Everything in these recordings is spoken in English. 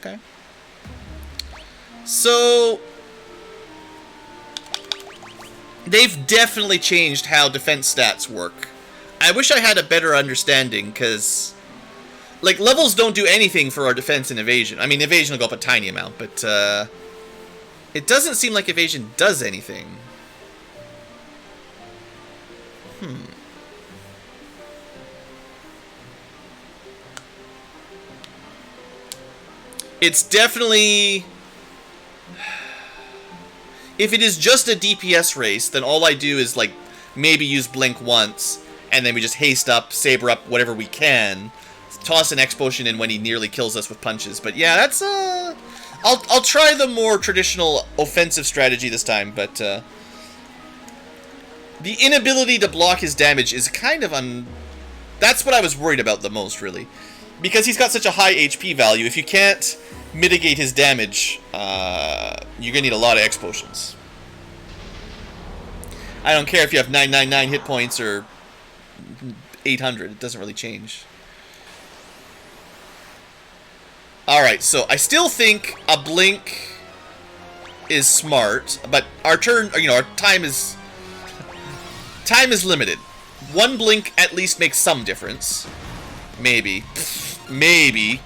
Okay. So they've definitely changed how defense stats work. I wish I had a better understanding, because like, levels don't do anything for our defense and evasion. I mean, evasion will go up a tiny amount, but it doesn't seem like evasion does anything. It's definitely... If it is just a DPS race, then all I do is, like, maybe use Blink once, and then we just haste up, saber up whatever we can, toss an X potion in when he nearly kills us with punches. But yeah, that's, I'll try the more traditional offensive strategy this time, but, the inability to block his damage is kind of that's what I was worried about the most, really. Because he's got such a high HP value, if you can't mitigate his damage, you're gonna need a lot of X potions. I don't care if you have 999 hit points or 800, it doesn't really change. Alright, so I still think a blink is smart, but our turn, you know, our time is limited. One blink at least makes some difference. Maybe. Maybe.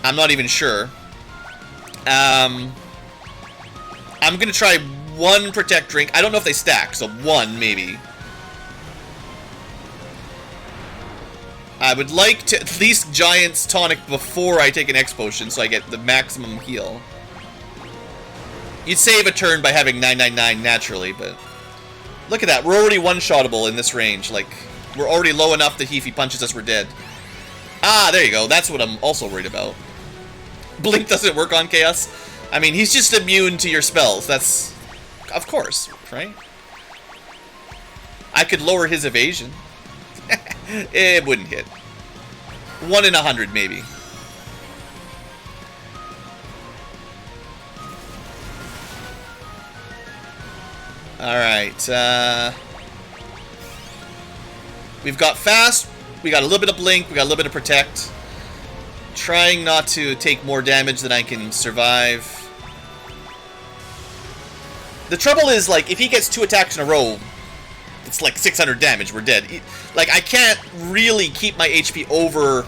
I'm not even sure. I'm gonna try one protect drink. I don't know if they stack, so one maybe. I would like to at least Giant's tonic before I take an X potion, so I get the maximum heal. You'd save a turn by having 999 naturally, but look at that. We're already one-shottable in this range. Like, we're already low enough that if he punches us, we're dead. Ah, there you go. That's what I'm also worried about. Blink doesn't work on Chaos. I mean, he's just immune to your spells. That's... Of course, right? I could lower his evasion. It wouldn't hit. 1 in 100, maybe. Alright, we've got fast, we got a little bit of blink, we got a little bit of protect. Trying not to take more damage than I can survive. The trouble is, like, if he gets 2 attacks in a row, it's like 600 damage, we're dead. Like, I can't really keep my HP over...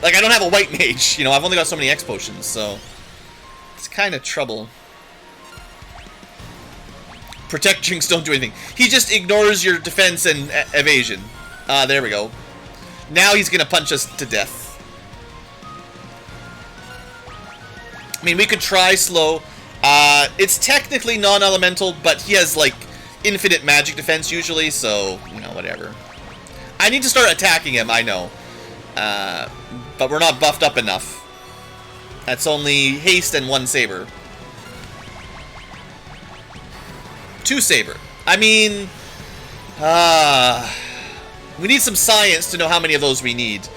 Like, I don't have a white mage, you know, I've only got so many X potions, so... It's kind of trouble. Protect drinks don't do anything. He just ignores your defense and evasion. Ah, there we go. Now he's gonna punch us to death. I mean, we could try slow. It's technically non-elemental, but he has, like, infinite magic defense usually, so, you know, whatever. I need to start attacking him, I know. But we're not buffed up enough. That's only haste and 1 saber. 2 saber. I mean... we need some science to know how many of those we need.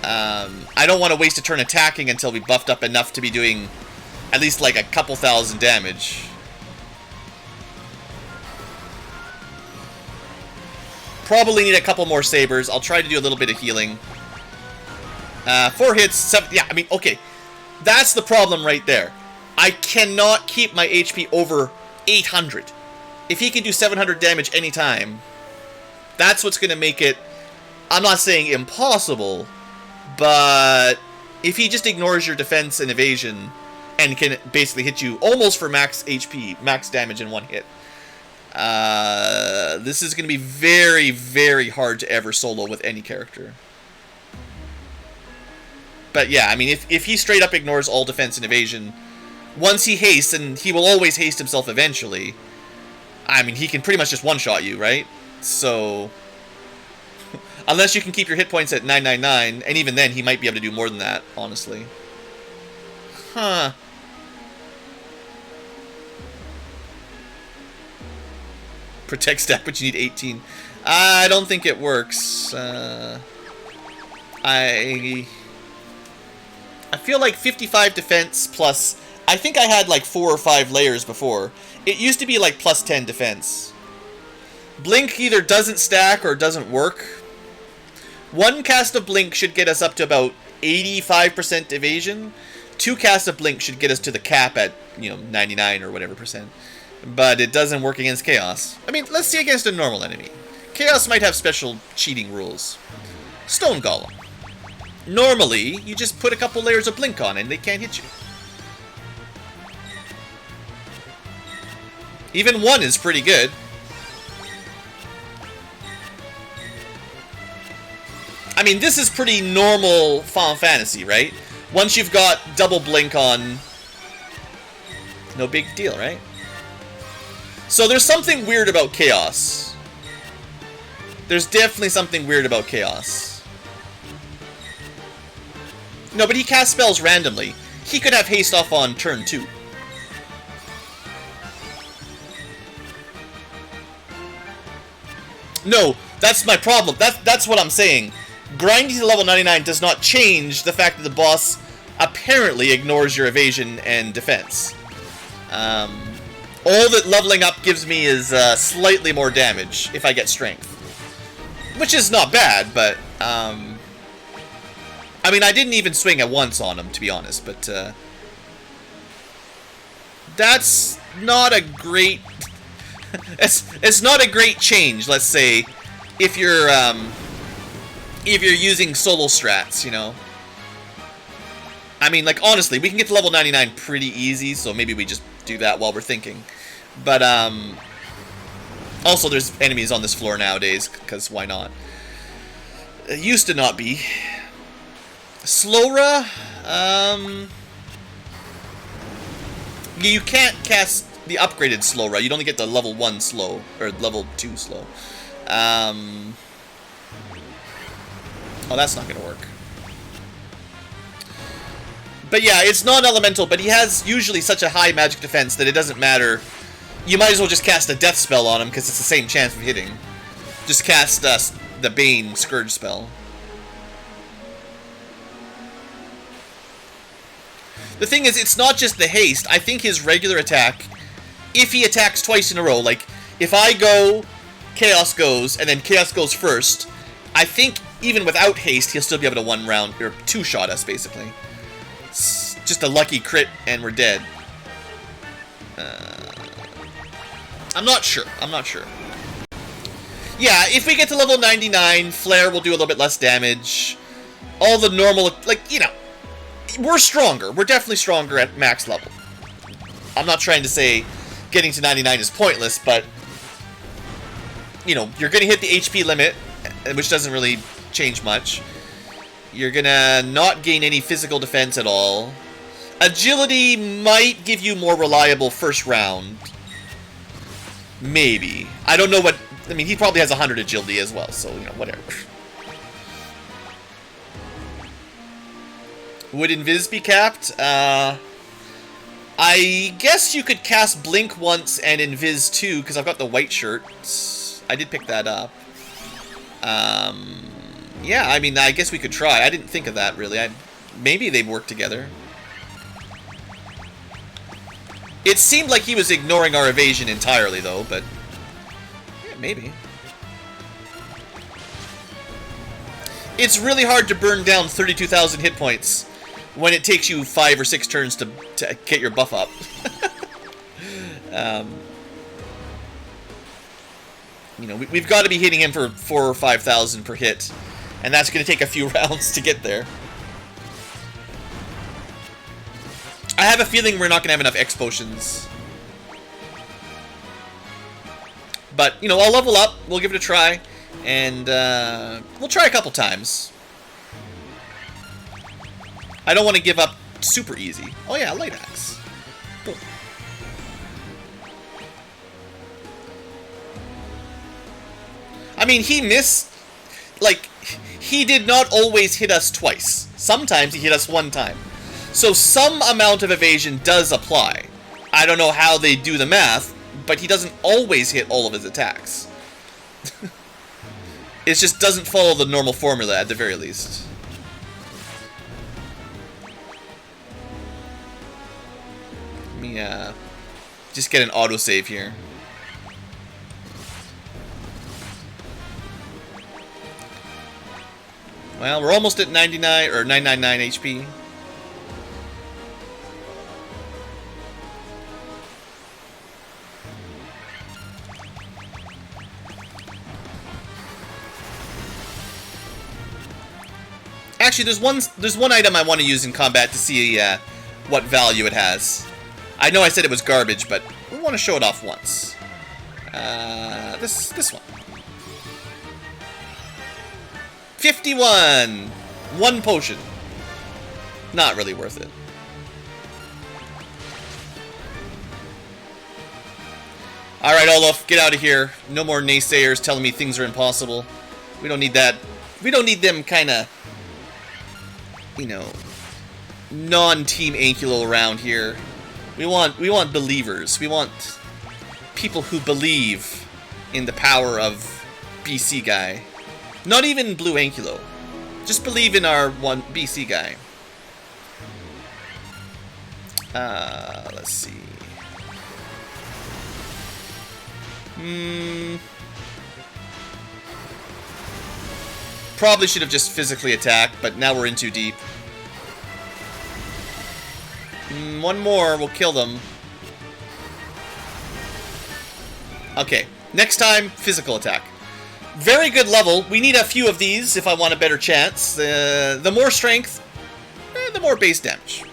I don't want to waste a turn attacking until we buffed up enough to be doing at least like a couple thousand damage. Probably need a couple more sabers. I'll try to do a little bit of healing. 4 hits, 7... Yeah, I mean, okay. That's the problem right there. I cannot keep my HP over 800. If he can do 700 damage anytime, that's what's going to make it... I'm not saying impossible, but if he just ignores your defense and evasion and can basically hit you almost for max HP, max damage in 1 hit, this is going to be very, very hard to ever solo with any character. But yeah, I mean, if he straight up ignores all defense and evasion, once he hastes, and he will always haste himself eventually, I mean, he can pretty much just one-shot you, right? So... Unless you can keep your hit points at 999, and even then, he might be able to do more than that, honestly. Huh. Protect stat, but you need 18. I don't think it works. I feel like 55 defense plus... I think I had like 4 or 5 layers before. It used to be like plus 10 defense. Blink either doesn't stack or doesn't work. 1 cast of Blink should get us up to about 85% evasion. 2 casts of Blink should get us to the cap at, you know, 99 or whatever percent. But it doesn't work against Chaos. I mean, let's see against a normal enemy. Chaos might have special cheating rules. Stone Golem. Normally, you just put a couple layers of Blink on and they can't hit you. Even 1 is pretty good. I mean, this is pretty normal Final Fantasy, right? Once you've got double Blink on, no big deal, right? So there's something weird about Chaos. There's definitely something weird about Chaos. No, but he casts spells randomly. He could have haste off on turn 2. No, that's my problem. That's what I'm saying. Grinding to level 99 does not change the fact that the boss apparently ignores your evasion and defense. All that leveling up gives me is slightly more damage if I get strength. Which is not bad, but... I mean, I didn't even swing at once on him, to be honest, but... that's not a great... it's not a great change, let's say, if you're using solo strats, you know. I mean, like, honestly, we can get to level 99 pretty easy, so maybe we just do that while we're thinking. But, also there's enemies on this floor nowadays, because why not? It used to not be. Slowra, you can't cast the upgraded Slowra. You'd only get the level 1 slow, or level 2 slow. Oh, that's not gonna work. But yeah, it's non-elemental, but he has usually such a high magic defense that it doesn't matter. You might as well just cast a death spell on him, because it's the same chance of hitting. Just cast the Bane Scourge spell. The thing is, it's not just the haste. I think his regular attack, if he attacks twice in a row, like, if I go, Chaos goes, and then Chaos goes first, I think even without haste, he'll still be able to one round, or two-shot us, basically. It's just a lucky crit, and we're dead. I'm not sure. I'm not sure. Yeah, if we get to level 99, Flare will do a little bit less damage. All the normal, like, you know, we're stronger. We're definitely stronger at max level. I'm not trying to say getting to 99 is pointless, but, you know, you're going to hit the HP limit, which doesn't really change much. You're going to not gain any physical defense at all. Agility might give you more reliable first round. Maybe. I don't know what... I mean, he probably has 100 agility as well, so, you know, whatever. Would Invis be capped? I guess you could cast Blink once and Invis too, because I've got the white shirt. I did pick that up. Yeah, I mean, I guess we could try. I didn't think of that, really. Maybe they'd work together. It seemed like he was ignoring our evasion entirely, though, but... yeah, maybe. It's really hard to burn down 32,000 hit points when it takes you 5 or 6 turns to get your buff up. You know, we've got to be hitting him for 4,000 or 5,000 per hit, and that's going to take a few rounds to get there. I have a feeling we're not going to have enough X potions. But, you know, I'll level up, we'll give it a try, and we'll try a couple times. I don't want to give up super easy. Oh yeah, light axe. Boom. I mean, he missed... like, he did not always hit us twice. Sometimes he hit us one time. So some amount of evasion does apply. I don't know how they do the math, but he doesn't always hit all of his attacks. It just doesn't follow the normal formula at the very least. Let me just get an autosave here. Well, we're almost at 99 or 999 HP. Actually, there's one item I want to use in combat to see what value it has. I know I said it was garbage, but we want to show it off once. This one. 51! One potion. Not really worth it. Alright, Olaf, get out of here. No more naysayers telling me things are impossible. We don't need that. We don't need them kind of, you know, non-Team Ankylo around here. We want believers. We want people who believe in the power of BC guy. Not even Blueankylo. Just believe in our one BC guy. Let's see. Probably should have just physically attacked, but now we're in too deep. One more, we'll kill them. Okay, next time, physical attack. Very good level. We need a few of these if I want a better chance. The more strength, the more base damage.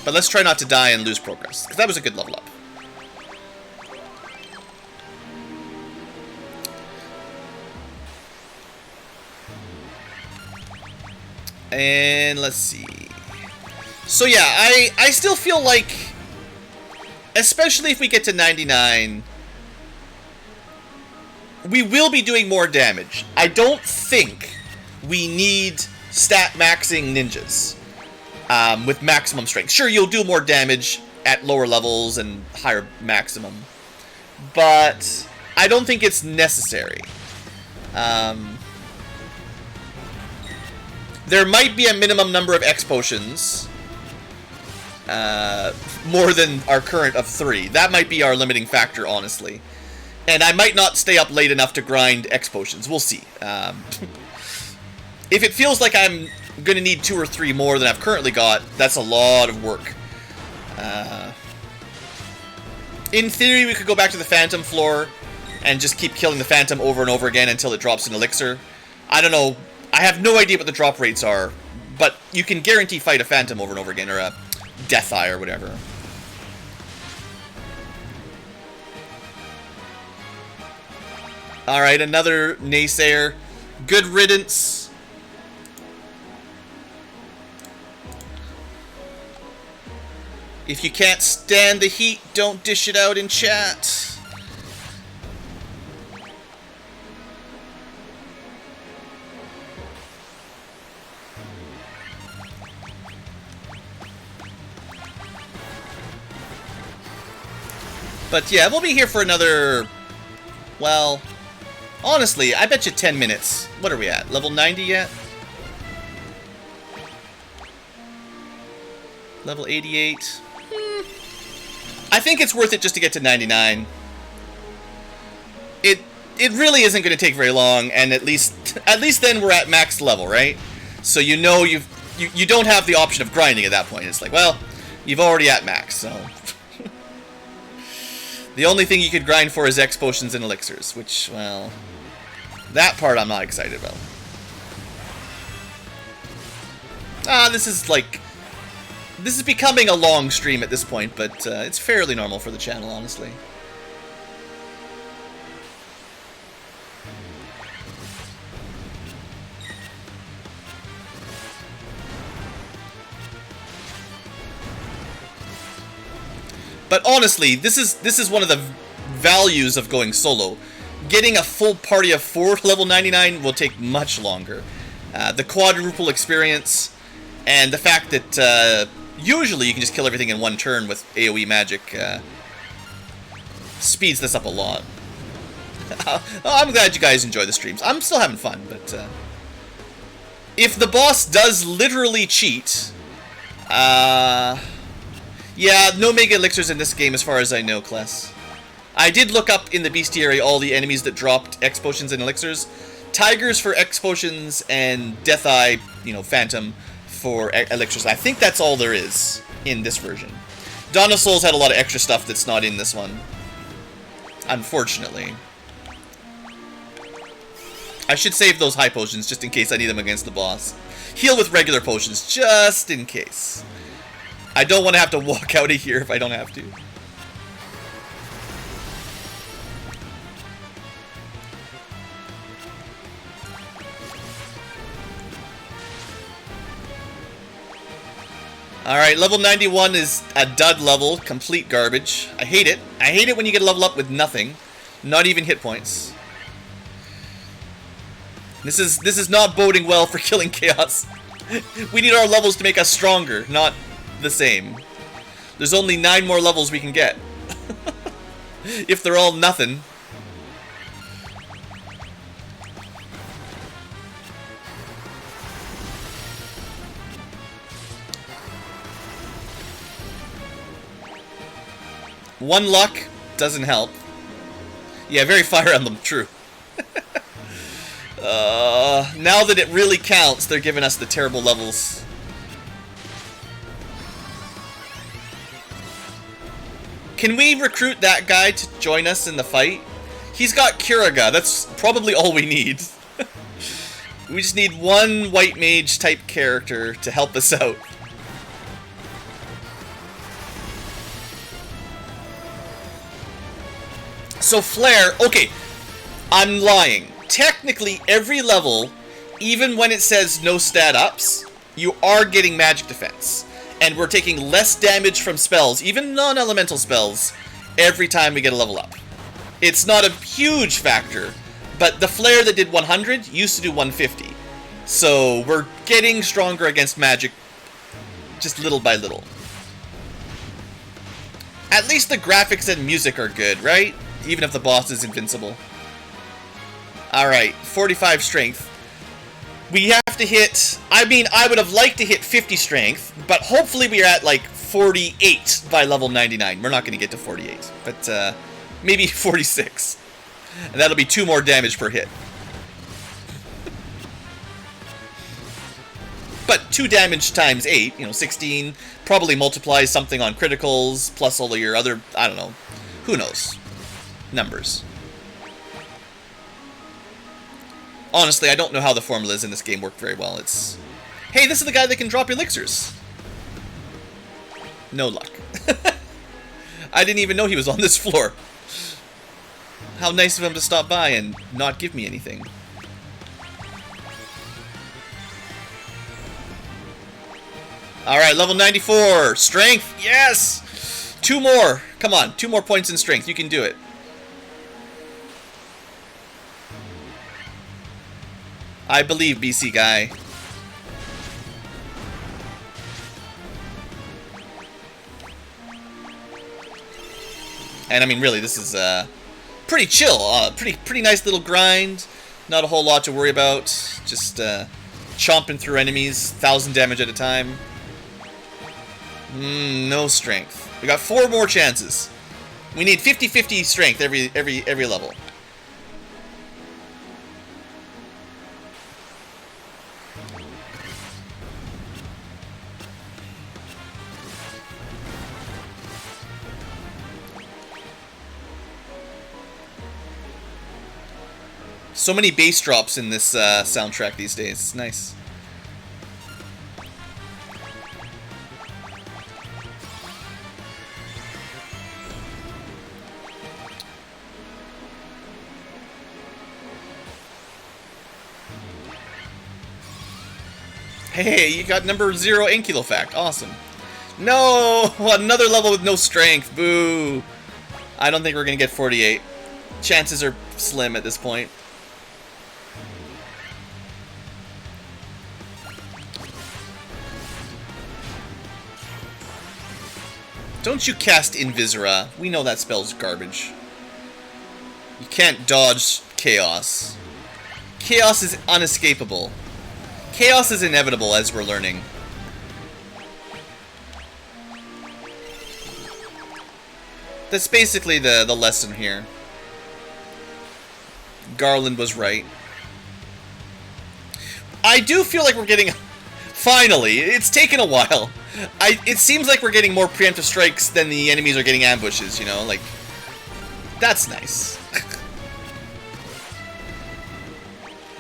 But let's try not to die and lose progress, because that was a good level up. And let's see. So yeah, I still feel like, especially if we get to 99, we will be doing more damage. I don't think we need stat maxing ninjas with maximum strength. Sure, you'll do more damage at lower levels and higher maximum, but I don't think it's necessary. There might be a minimum number of X potions, more than our current of 3. That might be our limiting factor, honestly. And I might not stay up late enough to grind X potions. We'll see. If it feels like I'm going to need 2 or 3 more than I've currently got, that's a lot of work. In theory, we could go back to the Phantom floor and just keep killing the Phantom over and over again until it drops an elixir. I don't know. I have no idea what the drop rates are, but you can guarantee fight a Phantom over and over again, or a Death Eye or whatever. Alright, another naysayer. Good riddance. If you can't stand the heat, don't dish it out in chat. But yeah, we'll be here for another, well, honestly, I bet you 10 minutes. What are we at? Level 90 yet? Level 88. I think it's worth it just to get to 99. It really isn't going to take very long, and at least then we're at max level, right? So you know you don't have the option of grinding at that point. It's like, well, you've already at max, so the only thing you could grind for is X potions and elixirs, which, well, that part I'm not excited about. This is becoming a long stream at this point, but it's fairly normal for the channel, honestly. But honestly, this is one of the values of going solo. Getting a full party of 4 to level 99 will take much longer. The quadruple experience, and the fact that usually you can just kill everything in one turn with AoE magic speeds this up a lot. I'm glad you guys enjoy the streams. I'm still having fun, but if the boss does literally cheat, yeah, no Mega Elixirs in this game as far as I know, Kless. I did look up in the bestiary all the enemies that dropped X potions and elixirs. Tigers for X potions and Death Eye, you know, Phantom for elixirs. I think that's all there is in this version. Dawn of Souls had a lot of extra stuff that's not in this one, unfortunately. I should save those high potions just in case I need them against the boss. Heal with regular potions just in case. I don't want to have to walk out of here if I don't have to. Alright, level 91 is a dud level, complete garbage. I hate it. I hate it when you get a level up with nothing. Not even hit points. This is not boding well for killing Chaos. We need our levels to make us stronger, not the same. There's only 9 more levels we can get. If they're all nothing. One luck doesn't help. Yeah, very Fire Emblem, true. Now that it really counts, they're giving us the terrible levels. Can we recruit that guy to join us in the fight? He's got Kiraga, that's probably all we need. We just need one white mage type character to help us out. So Flare, okay, I'm lying. Technically, every level, even when it says no stat ups, you are getting magic defense. And we're taking less damage from spells, even non-elemental spells, every time we get a level up. It's not a huge factor, but the Flare that did 100 used to do 150. So we're getting stronger against magic, just little by little. At least the graphics and music are good, right? Even if the boss is invincible. Alright, 45 strength. We have to hit... I mean, I would have liked to hit 50 strength, but hopefully we are at, like, 48 by level 99. We're not going to get to 48, but maybe 46. And that'll be 2 more damage per hit. But 2 damage times 8, you know, 16, probably multiplies something on criticals, plus all of your other... I don't know. Who knows? Numbers. Honestly, I don't know how the formulas in this game work very well. It's... Hey, this is the guy that can drop elixirs. No luck. I didn't even know he was on this floor. How nice of him to stop by and not give me anything. Alright, level 94. Strength. Yes! 2 more. Come on, 2 more points in strength. You can do it. I believe, BC guy. And I mean, really, this is pretty chill. Pretty nice little grind. Not a whole lot to worry about. Just chomping through enemies, 1,000 damage at a time. No strength. We got 4 more chances. We need 50-50 strength every level. So many bass drops in this soundtrack these days. It's nice. Hey, you got number 0 Ankylo fact. Awesome. No! Another level with no strength. Boo! I don't think we're gonna get 48. Chances are slim at this point. Don't you cast Invisera. We know that spell's garbage. You can't dodge Chaos. Chaos is unescapable. Chaos is inevitable, as we're learning. That's basically the lesson here. Garland was right. I do feel like we're getting... Finally, it's taken a while. It seems like we're getting more preemptive strikes than the enemies are getting ambushes, you know? Like, that's nice.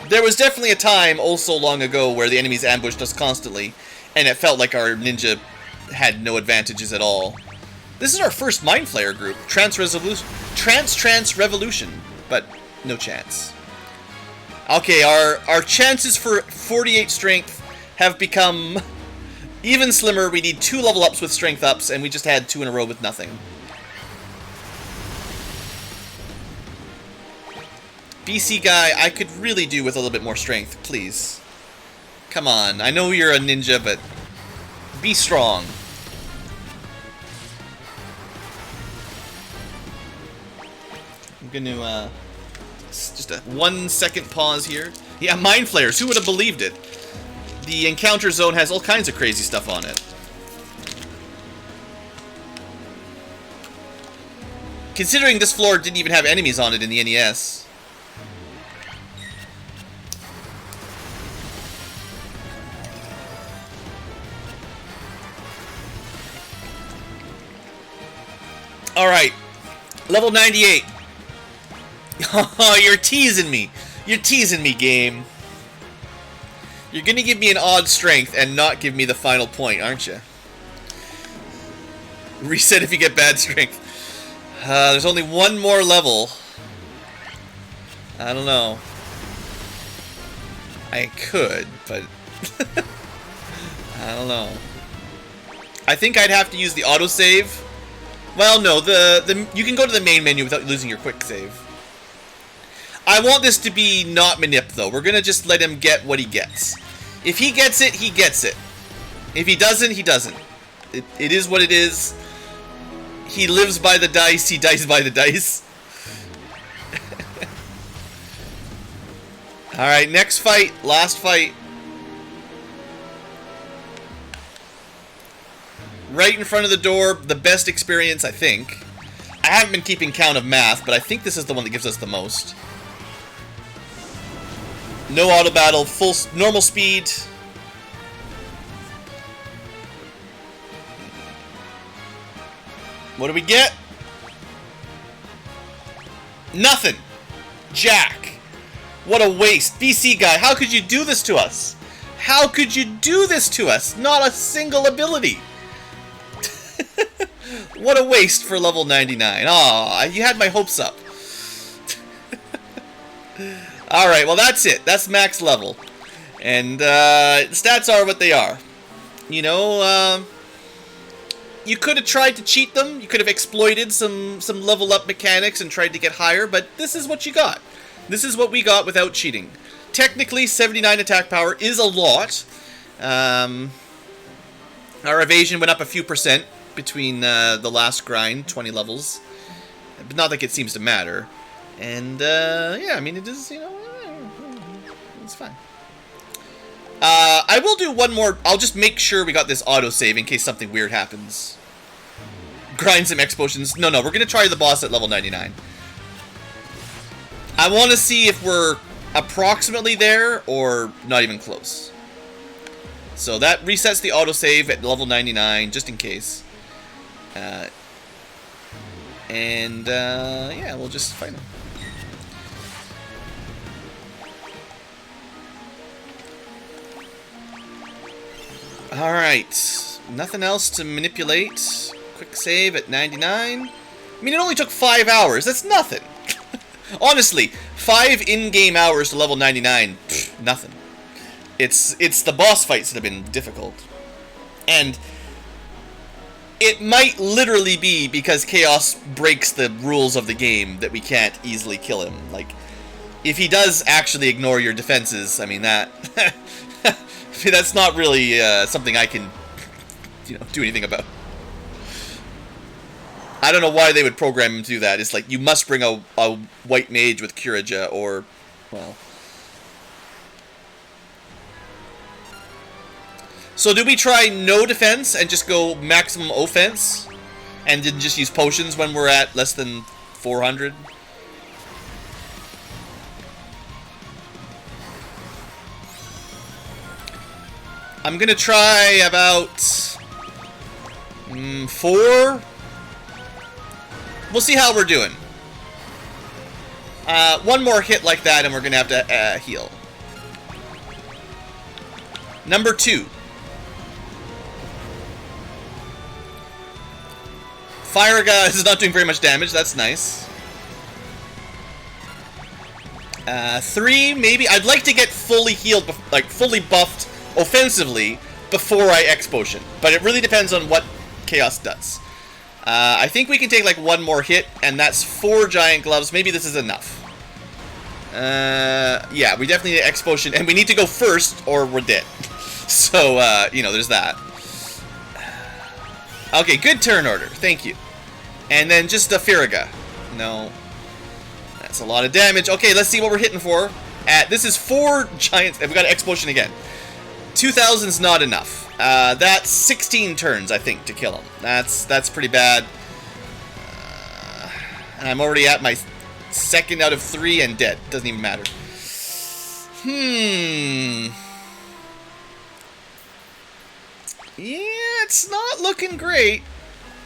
There was definitely a time, oh so long ago, where the enemies ambushed us constantly, and it felt like our ninja had no advantages at all. This is our first Mind Flayer group, Trance Revolution, but no chance. Okay, our chances for 48 strength have become even slimmer. We need 2 level ups with strength ups, and we just had 2 in a row with nothing. BC guy, I could really do with a little bit more strength, please. Come on, I know you're a ninja, but be strong. I'm gonna, just a 1 second pause here. Yeah, Mind Flayers, who would have believed it? The encounter zone has all kinds of crazy stuff on it. Considering this floor didn't even have enemies on it in the NES. Alright, level 98. Oh, you're teasing me. You're teasing me, game. You're gonna give me an odd strength and not give me the final point, aren't you? Reset if you get bad strength. There's only 1 more level. I don't know. I could, but... I don't know. I think I'd have to use the autosave. Well, no, you can go to the main menu without losing your quick save. I want this to be not manip, though. We're gonna just let him get what he gets. If he gets it, he gets it. If he doesn't, he doesn't. It is what it is. He lives by the dice, he dies by the dice. Alright, next fight, last fight. Right in front of the door, the best experience, I think. I haven't been keeping count of math, but I think this is the one that gives us the most. No auto battle, full normal speed. What do we get? Nothing. Jack. What a waste. BC guy, how could you do this to us? How could you do this to us? Not a single ability. What a waste for level 99. Aw, you had my hopes up. Alright, well that's it. That's max level. And stats are what they are. You know, you could have tried to cheat them. You could have exploited some level up mechanics and tried to get higher, but this is what you got. This is what we got without cheating. Technically, 79 attack power is a lot. Our evasion went up a few percent between the last grind, 20 levels. But not like it seems to matter. And, yeah, I mean, it is, you know, it's fine. I will do one more. I'll just make sure we got this autosave in case something weird happens. Grind some X potions. No, we're going to try the boss at level 99. I want to see if we're approximately there or not even close. So that resets the autosave at level 99, just in case. Yeah, we'll just fight him. Alright. Nothing else to manipulate. Quick save at 99. I mean, it only took 5 hours. That's nothing. Honestly, 5 in-game hours to level 99. Pfft, nothing. It's the boss fights that have been difficult. And it might literally be because Chaos breaks the rules of the game that we can't easily kill him. Like, if he does actually ignore your defenses, I mean, that... that's not really something I can, you know, do anything about. I don't know why they would program him to do that. It's like, you must bring a white mage with Kiraja, or, well... So do we try no defense and just go maximum offense? and didn't just use potions when we're at less than 400. I'm gonna try about 4. We'll see how we're doing. One more hit like that and we're gonna have to heal. Number 2. Firaga is not doing very much damage, that's nice. 3, maybe. I'd like to get fully healed, like fully buffed offensively before I X-Potion. But it really depends on what Chaos does. I think we can take like 1 more hit, and that's 4 giant gloves. Maybe this is enough. Yeah, we definitely need X-Potion, and we need to go first or we're dead. So, you know, there's that. Okay, good turn order. Thank you. And then just a Firaga. No. That's a lot of damage. Okay, let's see what we're hitting for. This is 4 giants. We got an X-Potion again. 2,000's not enough. That's 16 turns, I think, to kill him. That's pretty bad. And I'm already at my 2nd out of 3 and dead. Doesn't even matter. Yeah, it's not looking great.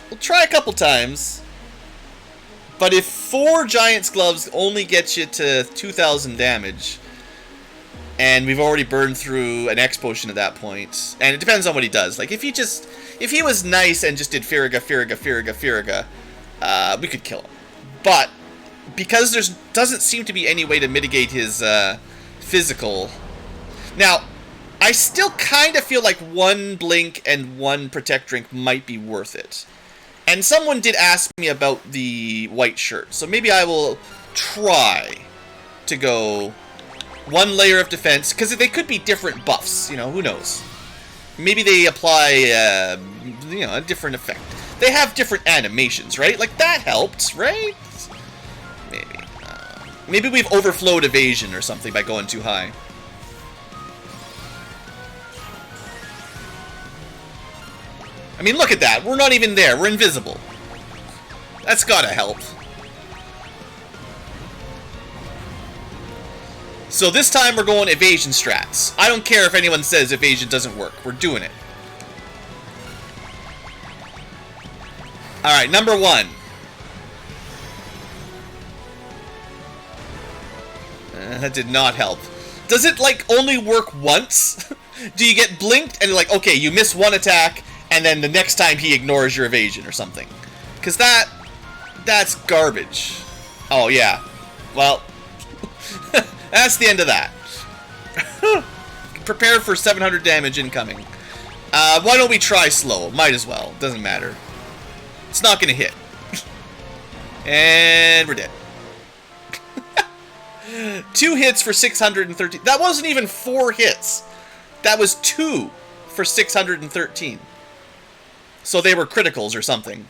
We'll try a couple times. But if 4 Giant's Gloves only gets you to 2,000 damage, and we've already burned through an X-Potion at that point, and it depends on what he does. Like, if he was nice and just did Firaga, we could kill him. But, because there doesn't seem to be any way to mitigate his physical... Now, I still kind of feel like 1 Blink and 1 Protect Drink might be worth it. And someone did ask me about the white shirt, so maybe I will try to go 1 layer of defense, because they could be different buffs, you know, who knows. Maybe they apply, you know, a different effect. They have different animations, right? Like, that helped, right? Maybe. Maybe we've overflowed evasion or something by going too high. I mean, look at that. We're not even there. We're invisible. That's gotta help. So this time we're going evasion strats. I don't care if anyone says evasion doesn't work. We're doing it. Alright, number 1. That did not help. Does it, like, only work once? Do you get blinked and, like, okay, you miss 1 attack, and then the next time he ignores your evasion or something? Because that's garbage. Oh, yeah. Well, that's the end of that. Prepare for 700 damage incoming. Why don't we try slow? Might as well. Doesn't matter. It's not going to hit. And we're dead. 2 hits for 613. That wasn't even 4 hits. That was 2 for 613. So they were criticals or something.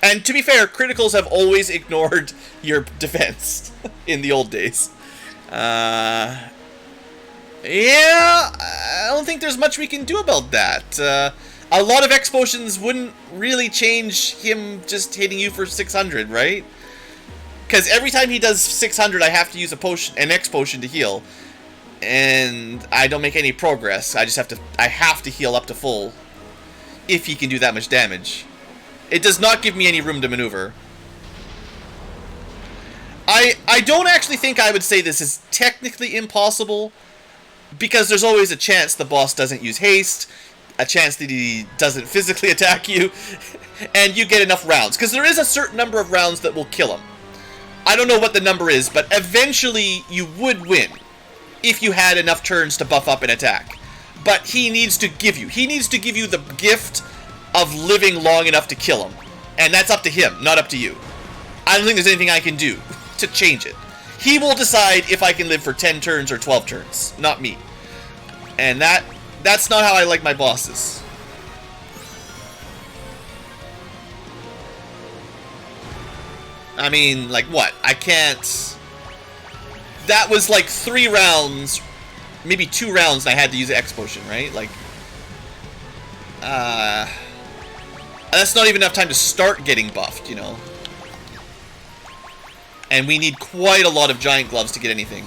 And to be fair, criticals have always ignored your defense in the old days. Yeah, I don't think there's much we can do about that. A lot of X-Potions wouldn't really change him just hitting you for 600, right? Because every time he does 600, I have to use an X-Potion to heal. And I don't make any progress. I have to heal up to full. If he can do that much damage. It does not give me any room to maneuver. I don't actually think I would say this is technically impossible, because there's always a chance the boss doesn't use haste, a chance that he doesn't physically attack you, and you get enough rounds. Because there is a certain number of rounds that will kill him. I don't know what the number is, but eventually you would win if you had enough turns to buff up an attack. But he needs to give you the gift of living long enough to kill him. And that's up to him, not up to you. I don't think there's anything I can do to change it. He will decide if I can live for 10 turns or 12 turns, not me. And that's not how I like my bosses. I mean, like what? I can't... That was like 3 rounds, maybe 2 rounds, and I had to use the X-Potion, right? Like, That's not even enough time to start getting buffed, you know. And we need quite a lot of giant gloves to get anything.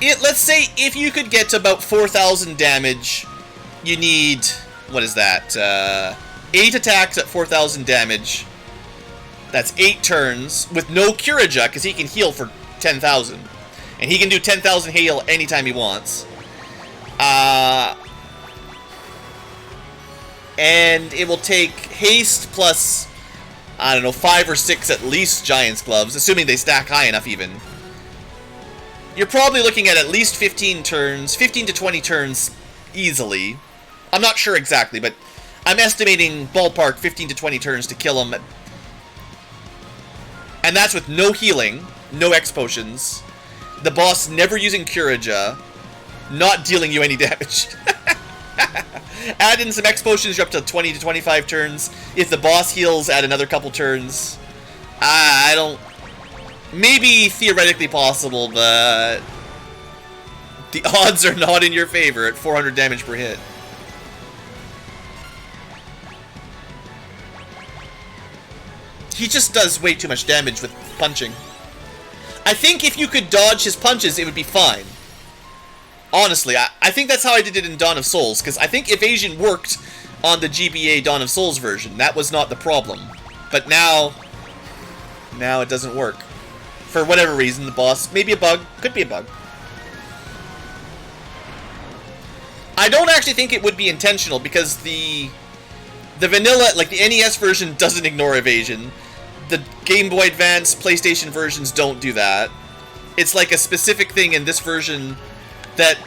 Let's say if you could get to about 4,000 damage, you need, what is that, 8 attacks at 4,000 damage. That's 8 turns with no Curaja, because he can heal for 10,000. And he can do 10,000 heal anytime he wants. And it will take haste plus, I don't know, 5 or 6 at least Giant's Gloves, assuming they stack high enough even. You're probably looking at least 15 turns, 15 to 20 turns easily. I'm not sure exactly, but I'm estimating ballpark 15 to 20 turns to kill him. And that's with no healing, no X potions, the boss never using Curaja, not dealing you any damage. Add in some X potions, you're up to 20 to 25 turns. If the boss heals, add another couple turns. I don't... Maybe theoretically possible, but the odds are not in your favor at 400 damage per hit. He just does way too much damage with punching. I think if you could dodge his punches, it would be fine. Honestly, I think that's how I did it in Dawn of Souls, because I think evasion worked on the GBA Dawn of Souls version. That was not the problem. But now it doesn't work. For whatever reason, the boss, maybe a bug, could be a bug. I don't actually think it would be intentional, because the vanilla, like the NES version, doesn't ignore evasion. The Game Boy Advance, PlayStation versions don't do that. It's like a specific thing in this version that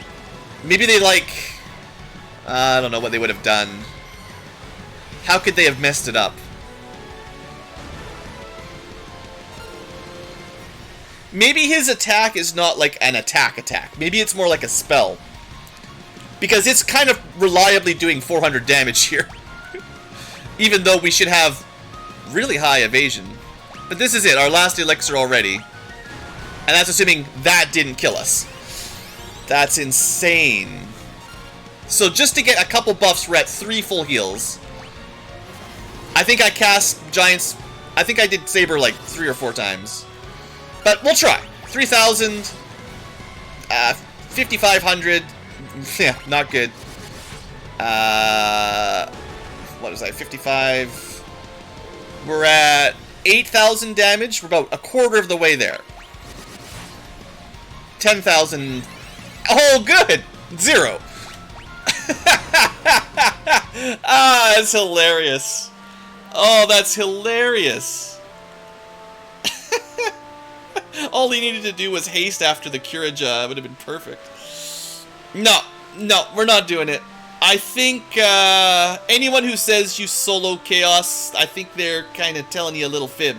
maybe they like... I don't know what they would have done. How could they have messed it up? Maybe his attack is not like an attack. Maybe it's more like a spell. Because it's kind of reliably doing 400 damage here. Even though we should have really high evasion. But this is it, our last elixir already. And that's assuming that didn't kill us. That's insane. So just to get a couple buffs, we're at 3 full heals. I think I cast Giants... I think I did Saber like 3 or 4 times. But we'll try. 3,000. 5,500. Yeah, not good. What is that? 55. We're at 8,000 damage. We're about a quarter of the way there. 10,000. Oh, good! 0. Ah, that's hilarious. Oh, that's hilarious. All he needed to do was haste after the Curaja. It would have been perfect. No, we're not doing it. I think anyone who says you solo Chaos, I think they're kind of telling you a little fib.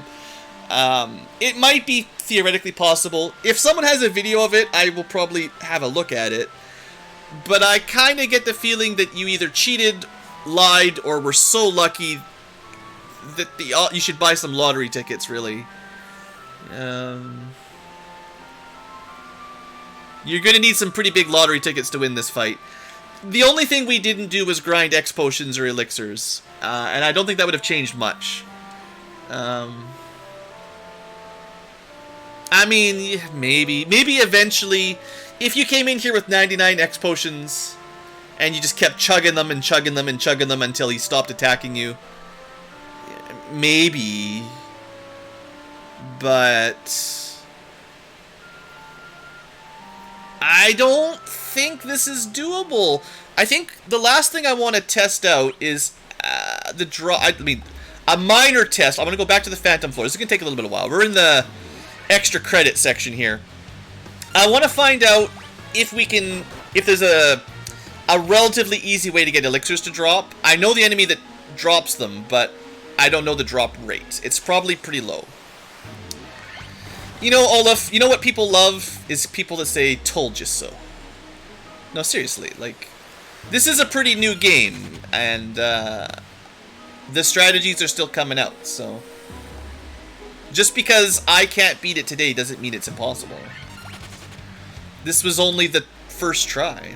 It might be theoretically possible. If someone has a video of it, I will probably have a look at it. But I kind of get the feeling that you either cheated, lied, or were so lucky that you should buy some lottery tickets, really. You're going to need some pretty big lottery tickets to win this fight. The only thing we didn't do was grind X potions or elixirs. And I don't think that would have changed much. I mean, maybe. Maybe eventually, if you came in here with 99 X potions, and you just kept chugging them and chugging them and chugging them until he stopped attacking you. Maybe. But I don't think this is doable. I think the last thing I want to test out is the draw. I mean, a minor test. I'm going to go back to the Phantom Floor. This is going to take a little bit of a while. We're in the extra credit section here. I want to find out if we can, if there's a relatively easy way to get elixirs to drop. I know the enemy that drops them, but I don't know the drop rate. It's probably pretty low. You know, Olaf, you know what people love? Is people that say, told you so. No, seriously, like, this is a pretty new game, and the strategies are still coming out, so just because I can't beat it today doesn't mean it's impossible. This was only the first try.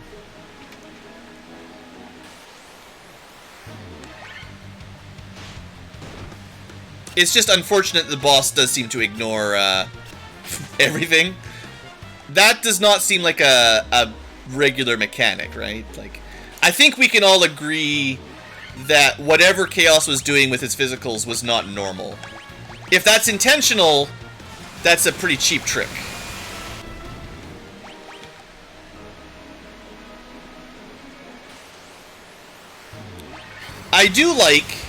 It's just unfortunate the boss does seem to ignore everything. That does not seem like a regular mechanic, right? Like, I think we can all agree that whatever Chaos was doing with his physicals was not normal. If that's intentional, that's a pretty cheap trick. I do like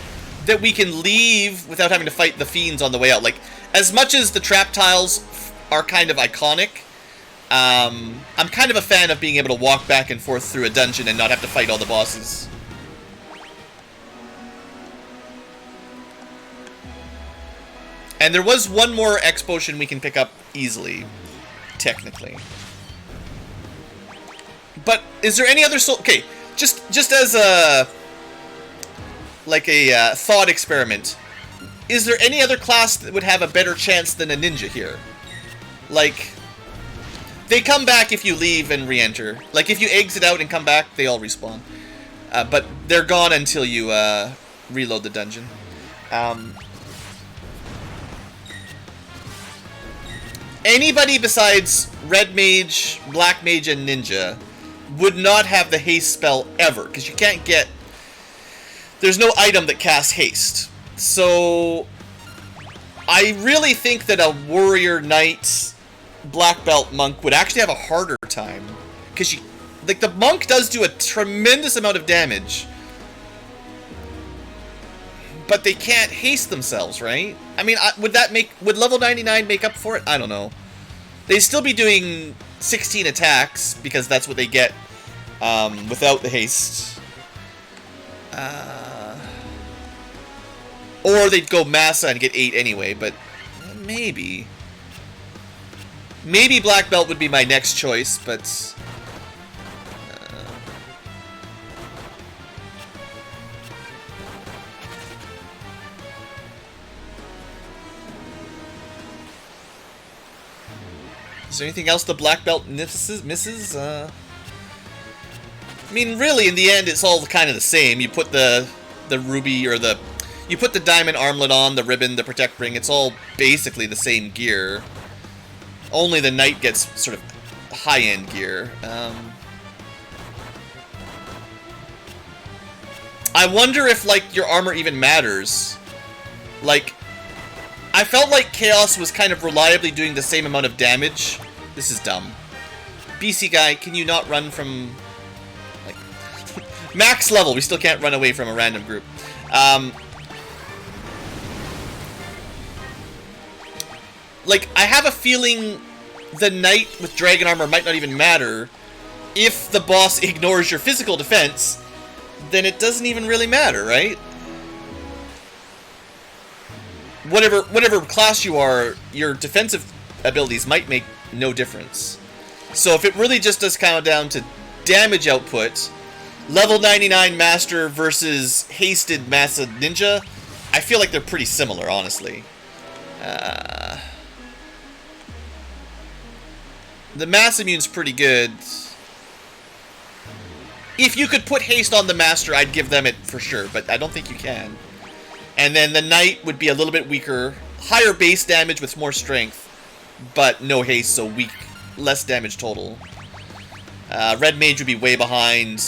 that we can leave without having to fight the fiends on the way out. Like, as much as the trap tiles are kind of iconic, I'm kind of a fan of being able to walk back and forth through a dungeon and not have to fight all the bosses. And there was one more X potion we can pick up easily, technically. But is there any other soul? Okay, just as a thought experiment, is there any other class that would have a better chance than a ninja here? Like, they come back if you leave and re-enter. Like, if you exit out and come back, they all respawn. But they're gone until you reload the dungeon. Anybody besides Red Mage, Black Mage, and Ninja would not have the haste spell ever, because you can't get... There's no item that casts haste. So I really think that a Warrior Knight Black Belt Monk would actually have a harder time. Because like, the Monk does do a tremendous amount of damage, but they can't haste themselves, right? I mean, would level 99 make up for it? I don't know. They'd still be doing 16 attacks, because that's what they get without the haste. Or they'd go Massa and get 8 anyway, but maybe. Maybe Black Belt would be my next choice, but... Is there anything else the Black Belt misses? I mean, really, in the end, it's all kind of the same. You put the ruby, or you put the diamond armlet on, the ribbon, the protect ring. It's all basically the same gear. Only the knight gets sort of high-end gear. I wonder if, like, your armor even matters. Like, I felt like Chaos was kind of reliably doing the same amount of damage. This is dumb. BC guy, can you not run from... like, max level, we still can't run away from a random group. Like, I have a feeling the knight with dragon armor might not even matter. If the boss ignores your physical defense, then it doesn't even really matter, right? Whatever class you are, your defensive abilities might make no difference. So if it really just does come down to damage output, level 99 Master versus hasted Massa Ninja, I feel like they're pretty similar, honestly. The Mass Immune's pretty good. If you could put haste on the Master, I'd give them it for sure, but I don't think you can. And then the Knight would be a little bit weaker. Higher base damage with more strength, but no haste, so weak. Less damage total. Red Mage would be way behind.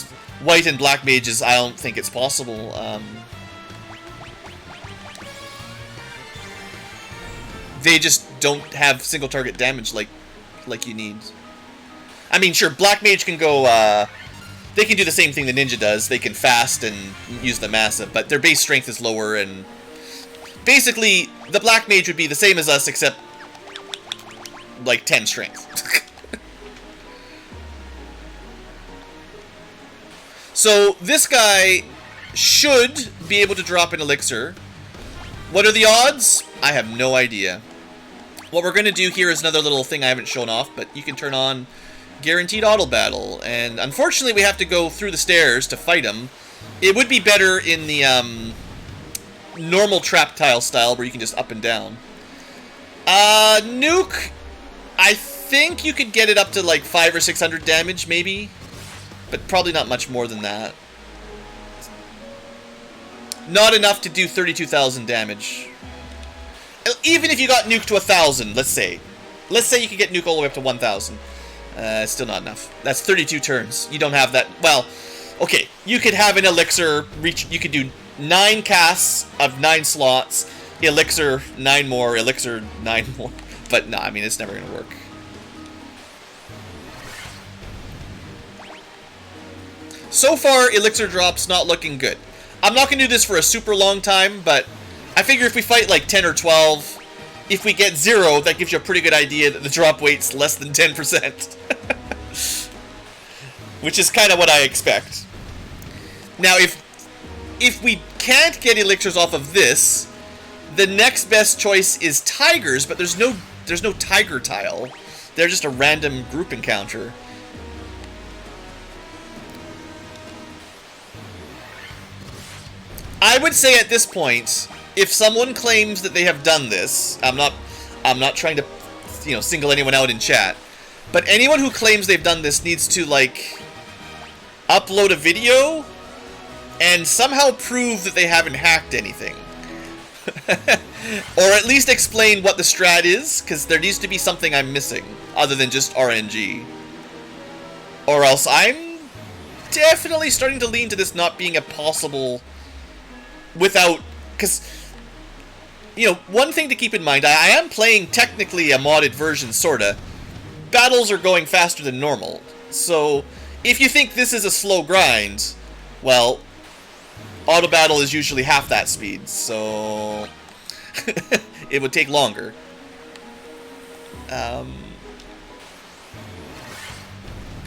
White and Black Mages, I don't think it's possible. They just don't have single target damage like you need. I mean, sure, Black Mage can go... they can do the same thing the Ninja does. They can fast and use the Massa, but their base strength is lower, and basically, the Black Mage would be the same as us, except like 10 strength. So this guy should be able to drop an elixir. What are the odds? I have no idea. What we're going to do here is another little thing I haven't shown off, but you can turn on Guaranteed Auto Battle, and unfortunately we have to go through the stairs to fight him. It would be better in the normal trap tile style where you can just up and down. Nuke, I think you could get it up to like 500 or 600 damage maybe, but probably not much more than that. Not enough to do 32,000 damage. Even if you got nuke to 1,000, let's say. Let's say you could get nuke all the way up to 1,000. Still not enough. That's 32 turns. You don't have that. Well, okay. You could have an elixir reach. You could do 9 casts of 9 slots. Elixir 9 more. Elixir 9 more. But no, I mean it's never gonna work. So far, elixir drops not looking good. I'm not gonna do this for a super long time, but I figure if we fight like 10 or 12, if we get 0, that gives you a pretty good idea that the drop weight's less than 10%. Which is kind of what I expect. Now, if we can't get elixirs off of this, the next best choice is tigers, but there's no tiger tile. They're just a random group encounter. I would say at this point, if someone claims that they have done this, I'm not trying to, single anyone out in chat, but anyone who claims they've done this needs to, like, upload a video and somehow prove that they haven't hacked anything. Or at least explain what the strat is, because there needs to be something I'm missing, other than just RNG. Or else I'm definitely starting to lean to this not being a possible without, because, one thing to keep in mind, I am playing technically a modded version, sorta. Battles are going faster than normal, so if you think this is a slow grind, well, auto battle is usually half that speed, so it would take longer.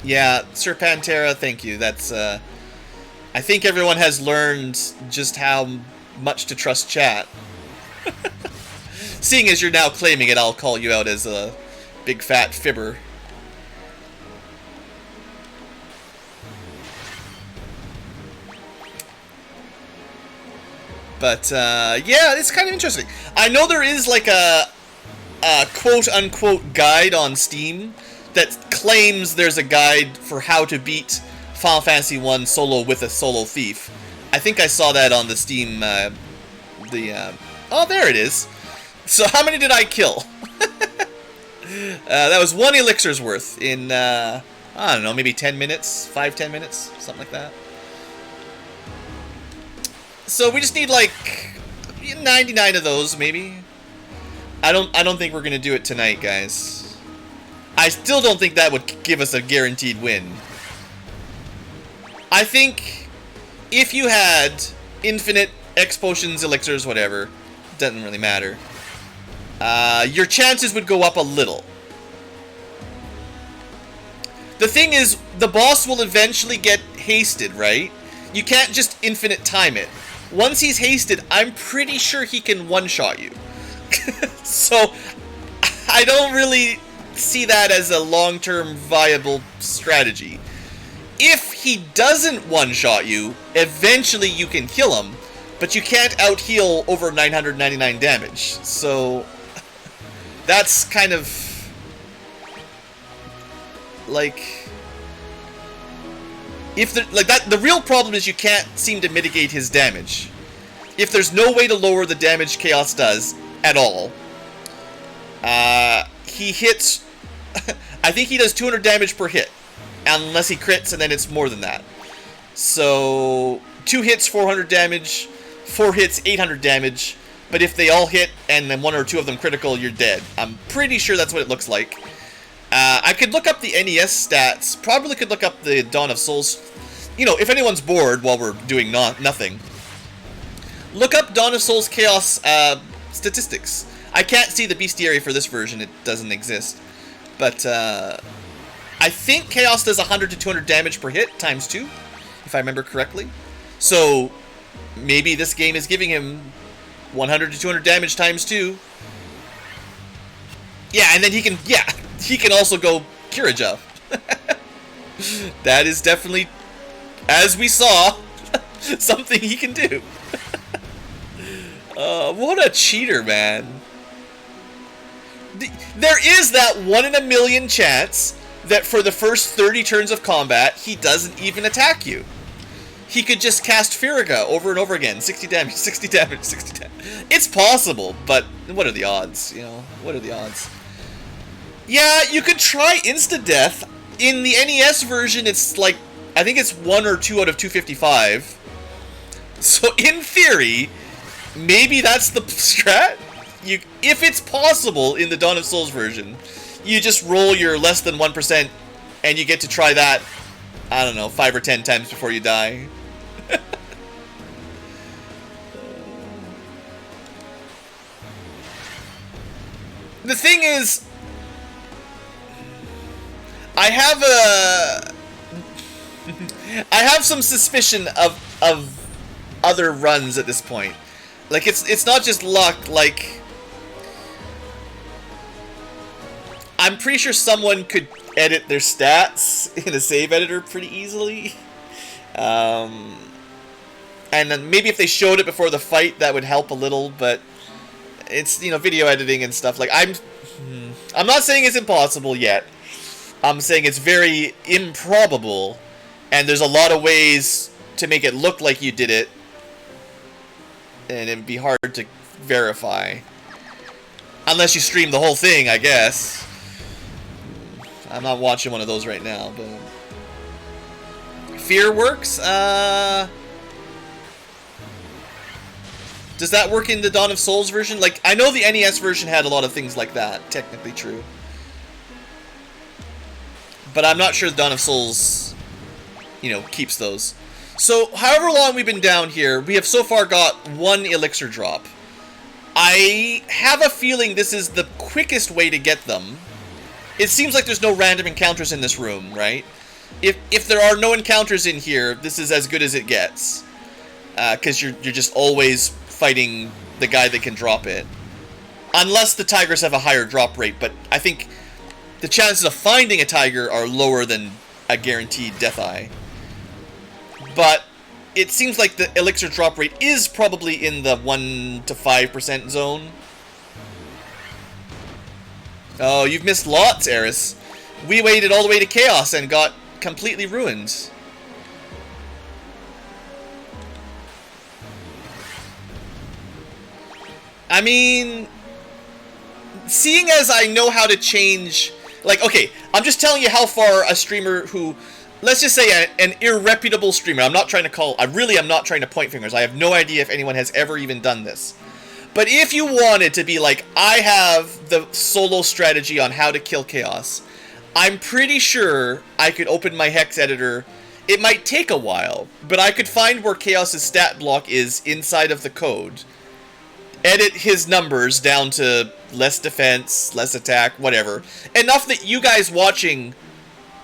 Yeah, Sir Pantera, thank you. That's, I think everyone has learned just how much to trust chat. Seeing as you're now claiming it, I'll call you out as a big fat fibber. But, yeah, it's kind of interesting. I know there is, like, a quote-unquote guide on Steam that claims there's a guide for how to beat Final Fantasy 1 solo with a solo thief. I think I saw that on the Steam, oh, there it is. So how many did I kill? That was 1 elixir's worth in, I don't know, maybe 10 minutes? 5-10 minutes? Something like that. So we just need, like, 99 of those, maybe. I don't think we're gonna do it tonight, guys. I still don't think that would give us a guaranteed win. I think if you had infinite X potions, elixirs, whatever, doesn't really matter, your chances would go up a little. The thing is, the boss will eventually get hasted, right? You can't just infinite time it. Once he's hasted, I'm pretty sure he can one-shot you. So, I don't really see that as a long-term viable strategy. If he doesn't one-shot you, eventually you can kill him, but you can't out-heal over 999 damage. So, that's kind of, like, if the real problem is you can't seem to mitigate his damage. If there's no way to lower the damage Chaos does at all, he hits, I think he does 200 damage per hit, unless he crits, and then it's more than that. So 2 hits, 400 damage, 4 hits, 800 damage, but if they all hit and then 1 or 2 of them critical, you're dead. I'm pretty sure that's what it looks like. I could look up the NES stats, probably could look up the Dawn of Souls. If anyone's bored while we're doing nothing, look up Dawn of Souls Chaos statistics. I can't see the bestiary for this version, it doesn't exist. But I think Chaos does 100 to 200 damage per hit, times 2, if I remember correctly. So maybe this game is giving him 100 to 200 damage times 2. Yeah, and then he can also go Kirija. That is definitely, as we saw, something he can do. What a cheater, man. There is that 1 in a million chance that for the first 30 turns of combat, he doesn't even attack you. he could just cast Firaga over and over again. 60 damage, 60 damage, 60 damage. It's possible, but what are the odds, you know? What are the odds? Yeah, you could try insta-death. In the NES version, it's like, I think it's 1 or 2 out of 255. So, in theory, maybe that's the strat? If it's possible in the Dawn of Souls version, you just roll your less than 1%, and you get to try that, I don't know, 5 or 10 times before you die. The thing is, I have some suspicion of other runs at this point. Like, it's not just luck, like, I'm pretty sure someone could edit their stats in a save editor pretty easily. And then maybe if they showed it before the fight, that would help a little, but it's, you know, video editing and stuff. Like, I'm not saying it's impossible yet. I'm saying it's very improbable, and there's a lot of ways to make it look like you did it, and it'd be hard to verify. Unless you stream the whole thing, I guess. I'm not watching one of those right now, but... Fear works? Does that work in the Dawn of Souls version? Like, I know the NES version had a lot of things like that, technically true. But I'm not sure the Dawn of Souls, you know, keeps those. So, however long we've been down here, we have so far got 1 elixir drop. I have a feeling this is the quickest way to get them. It seems like there's no random encounters in this room, right? If there are no encounters in here, this is as good as it gets. Because you're just always fighting the guy that can drop it. Unless the tigers have a higher drop rate, but I think the chances of finding a tiger are lower than a guaranteed death eye. But it seems like the elixir drop rate is probably in the 1 to 5% zone. Oh, you've missed lots, Eris. We waited all the way to Chaos and got completely ruined. I mean, seeing as I know how to change... Like, okay, I'm just telling you how far a streamer who... Let's just say an irreputable streamer. I'm not trying to call... I'm not trying to point fingers. I have no idea if anyone has ever even done this. But if you wanted to be like, I have the solo strategy on how to kill Chaos, I'm pretty sure I could open my Hex editor. It might take a while, but I could find where Chaos's stat block is inside of the code. Edit his numbers down to less defense, less attack, whatever. Enough that you guys watching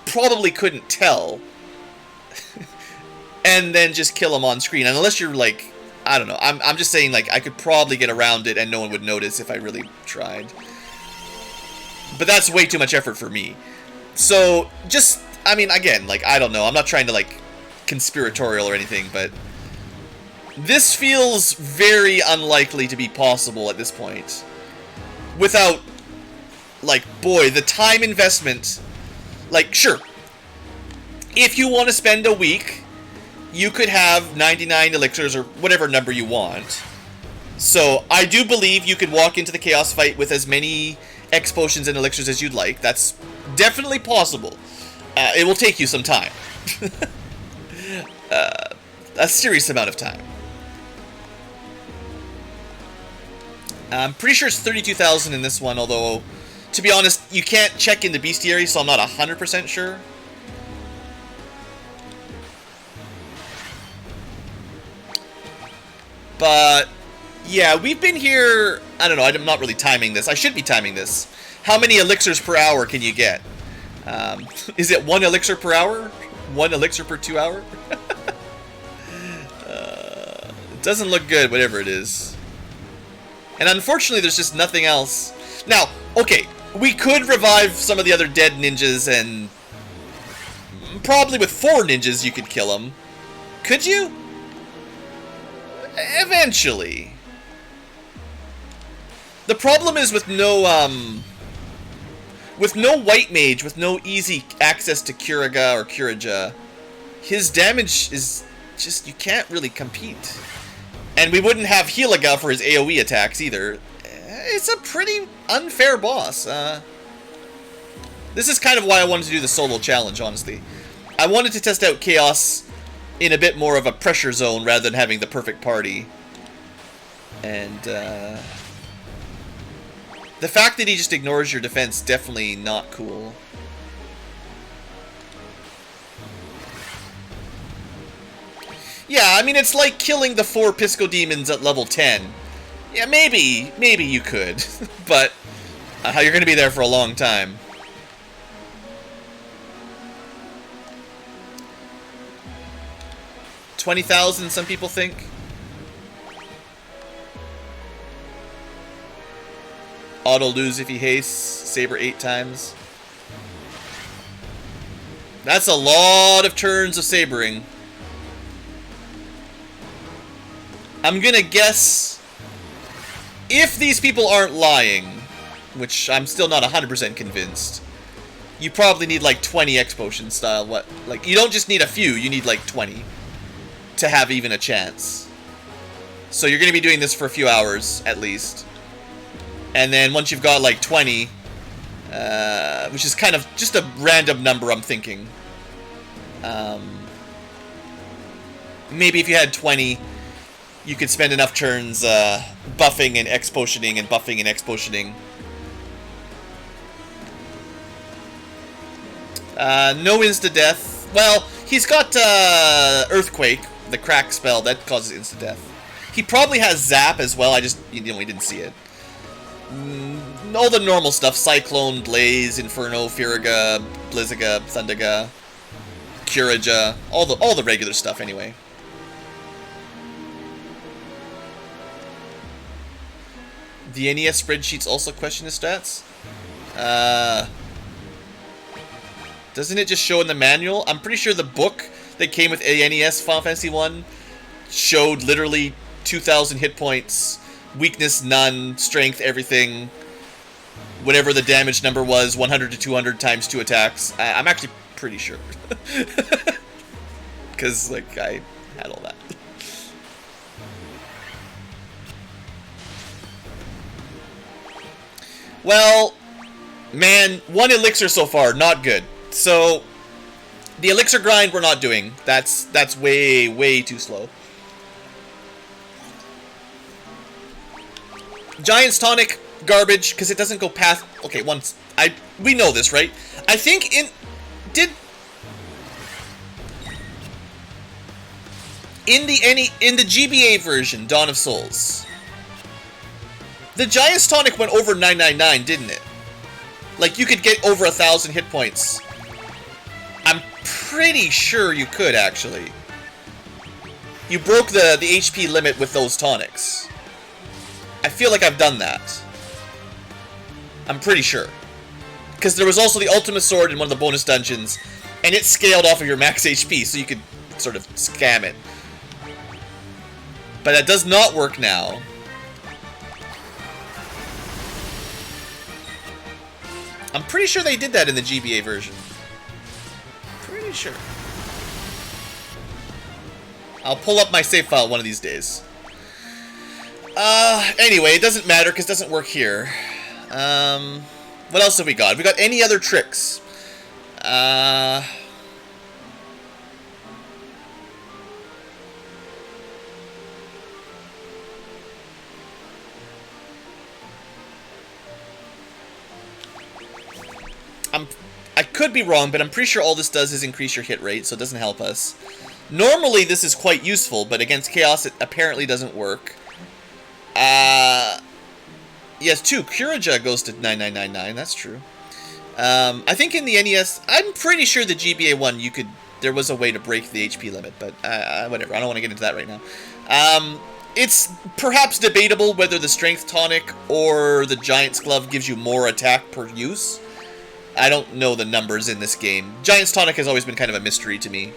probably couldn't tell. And then just kill him on screen. And unless you're like, I don't know. I'm just saying, like, I could probably get around it and no one would notice if I really tried. But that's way too much effort for me. So, just, I mean, again, like, I don't know. I'm not trying to, like, conspiratorial or anything, but this feels very unlikely to be possible at this point. Without, like, boy, the time investment. Like, sure, if you want to spend a week, you could have 99 elixirs or whatever number you want. So, I do believe you could walk into the Chaos fight with as many X potions and elixirs as you'd like. That's definitely possible. It will take you some time. A serious amount of time. I'm pretty sure it's 32,000 in this one, although, to be honest, you can't check in the bestiary, so I'm not 100% sure. But, yeah, we've been here... I don't know, I'm not really timing this. I should be timing this. How many elixirs per hour can you get? Is it 1 elixir per hour? 1 elixir per 2 hour? It doesn't look good, whatever it is. And unfortunately, there's just nothing else. Now, okay, we could revive some of the other dead ninjas, and probably with 4 ninjas you could kill them. Could you? Eventually. The problem is with no white mage, with no easy access to Curaga or Curaja, his damage is just, you can't really compete. And we wouldn't have Heliga for his AoE attacks either. It's a pretty unfair boss. This is kind of why I wanted to do the solo challenge, honestly. I wanted to test out Chaos in a bit more of a pressure zone rather than having the perfect party. And, the fact that he just ignores your defense, definitely not cool. Yeah, I mean, it's like killing the 4 Pisco Demons at level 10. Yeah, maybe you could. But you're going to be there for a long time. $20,000, some people think. Auto lose if he hastes. Saber 8 times. That's a lot of turns of sabering. I'm gonna guess, if these people aren't lying, which I'm still not 100% convinced, you probably need like 20 X potion style. Like, you don't just need a few, you need like 20 to have even a chance. So you're gonna be doing this for a few hours at least. And then once you've got like 20, which is kind of just a random number I'm thinking. Maybe if you had 20, you could spend enough turns buffing and X-potioning and buffing and X-potioning. No insta-death. Well, he's got Earthquake, the crack spell, that causes insta-death. He probably has Zap as well, we didn't see it. All the normal stuff, Cyclone, Blaze, Inferno, Firaga, Blizzaga, Thundaga, Curaja, all the regular stuff anyway. The NES spreadsheets also question his stats? Doesn't it just show in the manual? I'm pretty sure the book that came with a NES Final Fantasy 1 showed literally 2,000 hit points, weakness none, strength everything, whatever the damage number was, 100 to 200 times 2 attacks. I'm actually pretty sure. Because, like, I had all that. Well, man, 1 elixir so far, not good. So, the elixir grind we're not doing. That's way, way too slow. Giant's Tonic, garbage, because it doesn't go past... Okay, we know this, right? I think in the GBA version, Dawn of Souls, the Giant's Tonic went over 999, didn't it? Like, you could get over 1,000 hit points. I'm pretty sure you could, actually. You broke the HP limit with those tonics. I feel like I've done that. I'm pretty sure. Because there was also the Ultimate Sword in one of the bonus dungeons, and it scaled off of your max HP, so you could sort of scam it. But that does not work now. I'm pretty sure they did that in the GBA version. Pretty sure. I'll pull up my save file one of these days. Anyway, it doesn't matter because it doesn't work here. What else have we got? Have we got any other tricks? I could be wrong, but I'm pretty sure all this does is increase your hit rate, so it doesn't help us. Normally, this is quite useful, but against Chaos, it apparently doesn't work. Yes, too. Curaja goes to 9999. That's true. I think in the NES, I'm pretty sure the GBA one, there was a way to break the HP limit, but whatever. I don't want to get into that right now. It's perhaps debatable whether the Strength Tonic or the Giant's Glove gives you more attack per use. I don't know the numbers in this game. Giant's Tonic has always been kind of a mystery to me.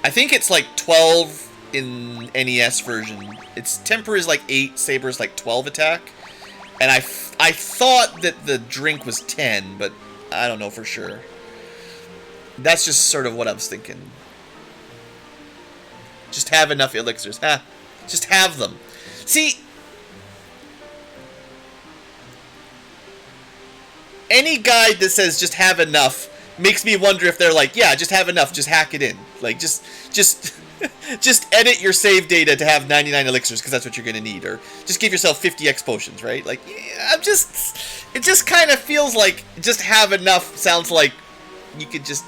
I think it's like 12 in NES version. Its Temper is like 8, Saber is like 12 attack. And I thought that the drink was 10, but I don't know for sure. That's just sort of what I was thinking. Just have enough elixirs. Just have them. See, any guide that says just have enough makes me wonder if they're like, yeah, just have enough, just hack it in. Like, just edit your save data to have 99 elixirs, because that's what you're going to need. Or just give yourself 50 X potions, right? Like, yeah, it just kind of feels like just have enough sounds like you could just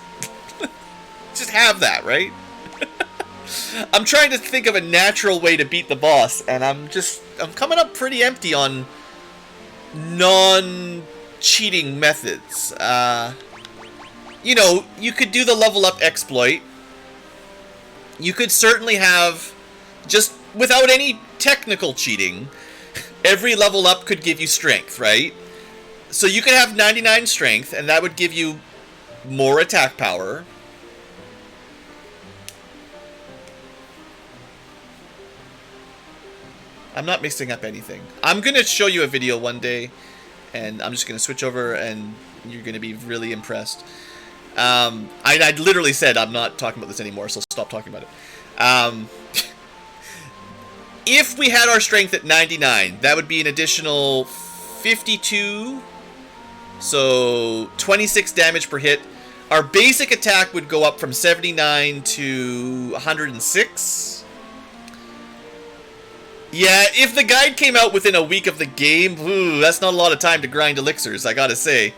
have that, right? I'm trying to think of a natural way to beat the boss, and I'm coming up pretty empty on non-cheating methods. You know, you could do the level up exploit. You could certainly have, just without any technical cheating, every level up could give you strength, right? So you could have 99 strength, and that would give you more attack power. I'm not mixing up anything. I'm going to show you a video one day, and I'm just going to switch over, and you're going to be really impressed. I literally said I'm not talking about this anymore, so stop talking about it. If we had our strength at 99, that would be an additional 52, so 26 damage per hit. Our basic attack would go up from 79 to 106. Yeah, if the guide came out within a week of the game, that's not a lot of time to grind elixirs, I gotta say.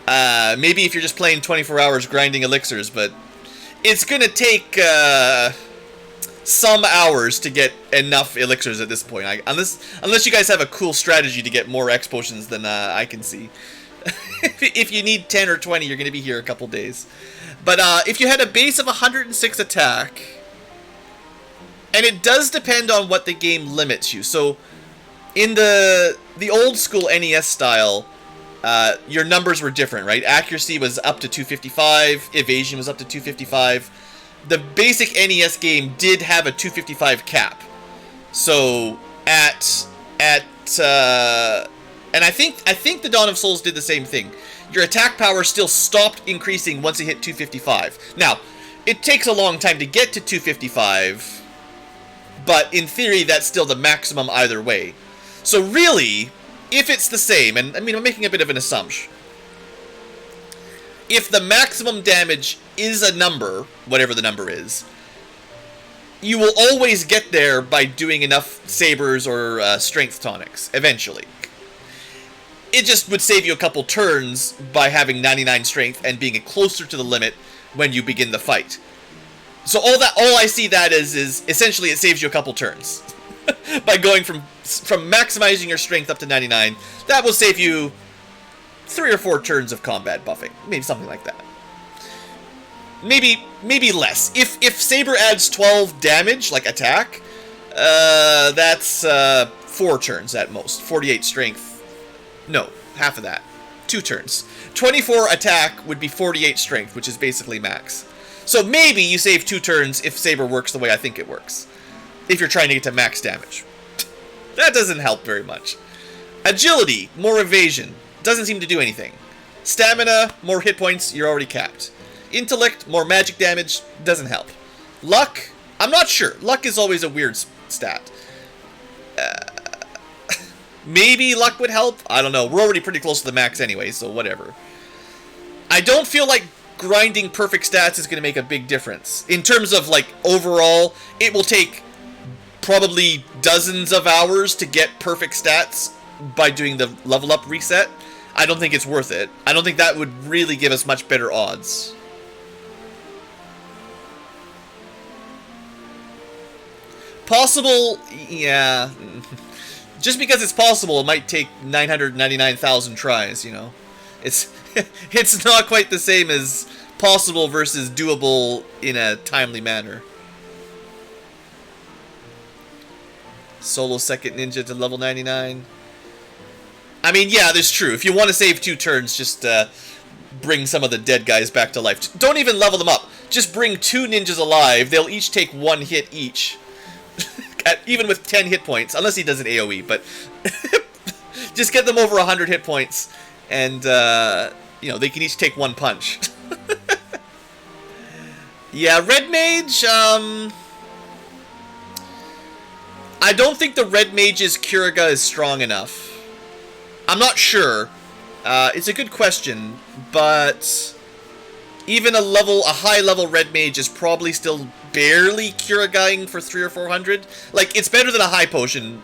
Maybe if you're just playing 24 hours grinding elixirs, but it's gonna take some hours to get enough elixirs at this point. Unless you guys have a cool strategy to get more X potions than I can see. If you need 10 or 20, you're gonna be here a couple days. But if you had a base of 106 attack, and it does depend on what the game limits you. So in the old school NES style, your numbers were different, right? Accuracy was up to 255, evasion was up to 255. The basic NES game did have a 255 cap. So and I think the Dawn of Souls did the same thing. Your attack power still stopped increasing once it hit 255. Now, it takes a long time to get to 255, but in theory that's still the maximum either way. So really, if it's the same, and I mean, I'm making a bit of an assumption. If the maximum damage is a number, whatever the number is, you will always get there by doing enough sabers or strength tonics, eventually. It just would save you a couple turns by having 99 strength and being closer to the limit when you begin the fight. So all I see that is essentially it saves you a couple turns. By going from maximizing your strength up to 99, that will save you 3 or 4 turns of combat buffing. Maybe something like that. Maybe less. If Saber adds 12 damage, like attack, that's 4 turns at most. 48 strength. No, half of that. 2 turns. 24 attack would be 48 strength, which is basically max. So maybe you save 2 turns if Saber works the way I think it works. If you're trying to get to max damage. That doesn't help very much. Agility, more evasion. Doesn't seem to do anything. Stamina, more hit points, you're already capped. Intellect, more magic damage, doesn't help. Luck, I'm not sure. Luck is always a weird stat. Maybe luck would help? I don't know. We're already pretty close to the max anyway, so whatever. I don't feel like grinding perfect stats is going to make a big difference. In terms of, like, overall, it will take probably dozens of hours to get perfect stats by doing the level up reset. I don't think it's worth it. I don't think that would really give us much better odds. Possible, yeah. Just because it's possible, it might take 999,000 tries, you know. It's not quite the same as possible versus doable in a timely manner. Solo second ninja to level 99. I mean, yeah, that's true. If you want to save 2 turns, just bring some of the dead guys back to life. Don't even level them up. Just bring 2 ninjas alive. They'll each take 1 hit each. Even with 10 hit points. Unless he does an AoE, but... just get them over 100 hit points. And, you know, they can each take 1 punch. Yeah, Red Mage, I don't think the red mage's Kiriga is strong enough. I'm not sure. It's a good question, but even a high level red mage is probably still barely Kirigaing for 300 or 400. Like, it's better than a high potion,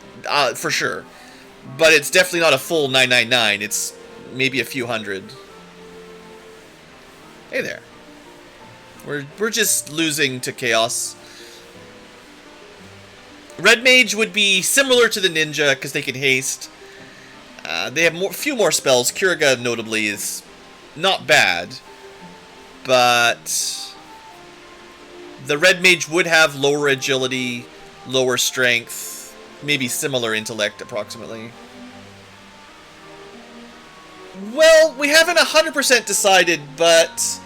for sure. But it's definitely not a full 999. It's maybe a few hundred. Hey there. We're just losing to Chaos. Red Mage would be similar to the Ninja because they can haste. They have few more spells. Kiriga, notably, is not bad. But the Red Mage would have lower agility, lower strength, maybe similar intellect, approximately. Well, we haven't 100% decided, but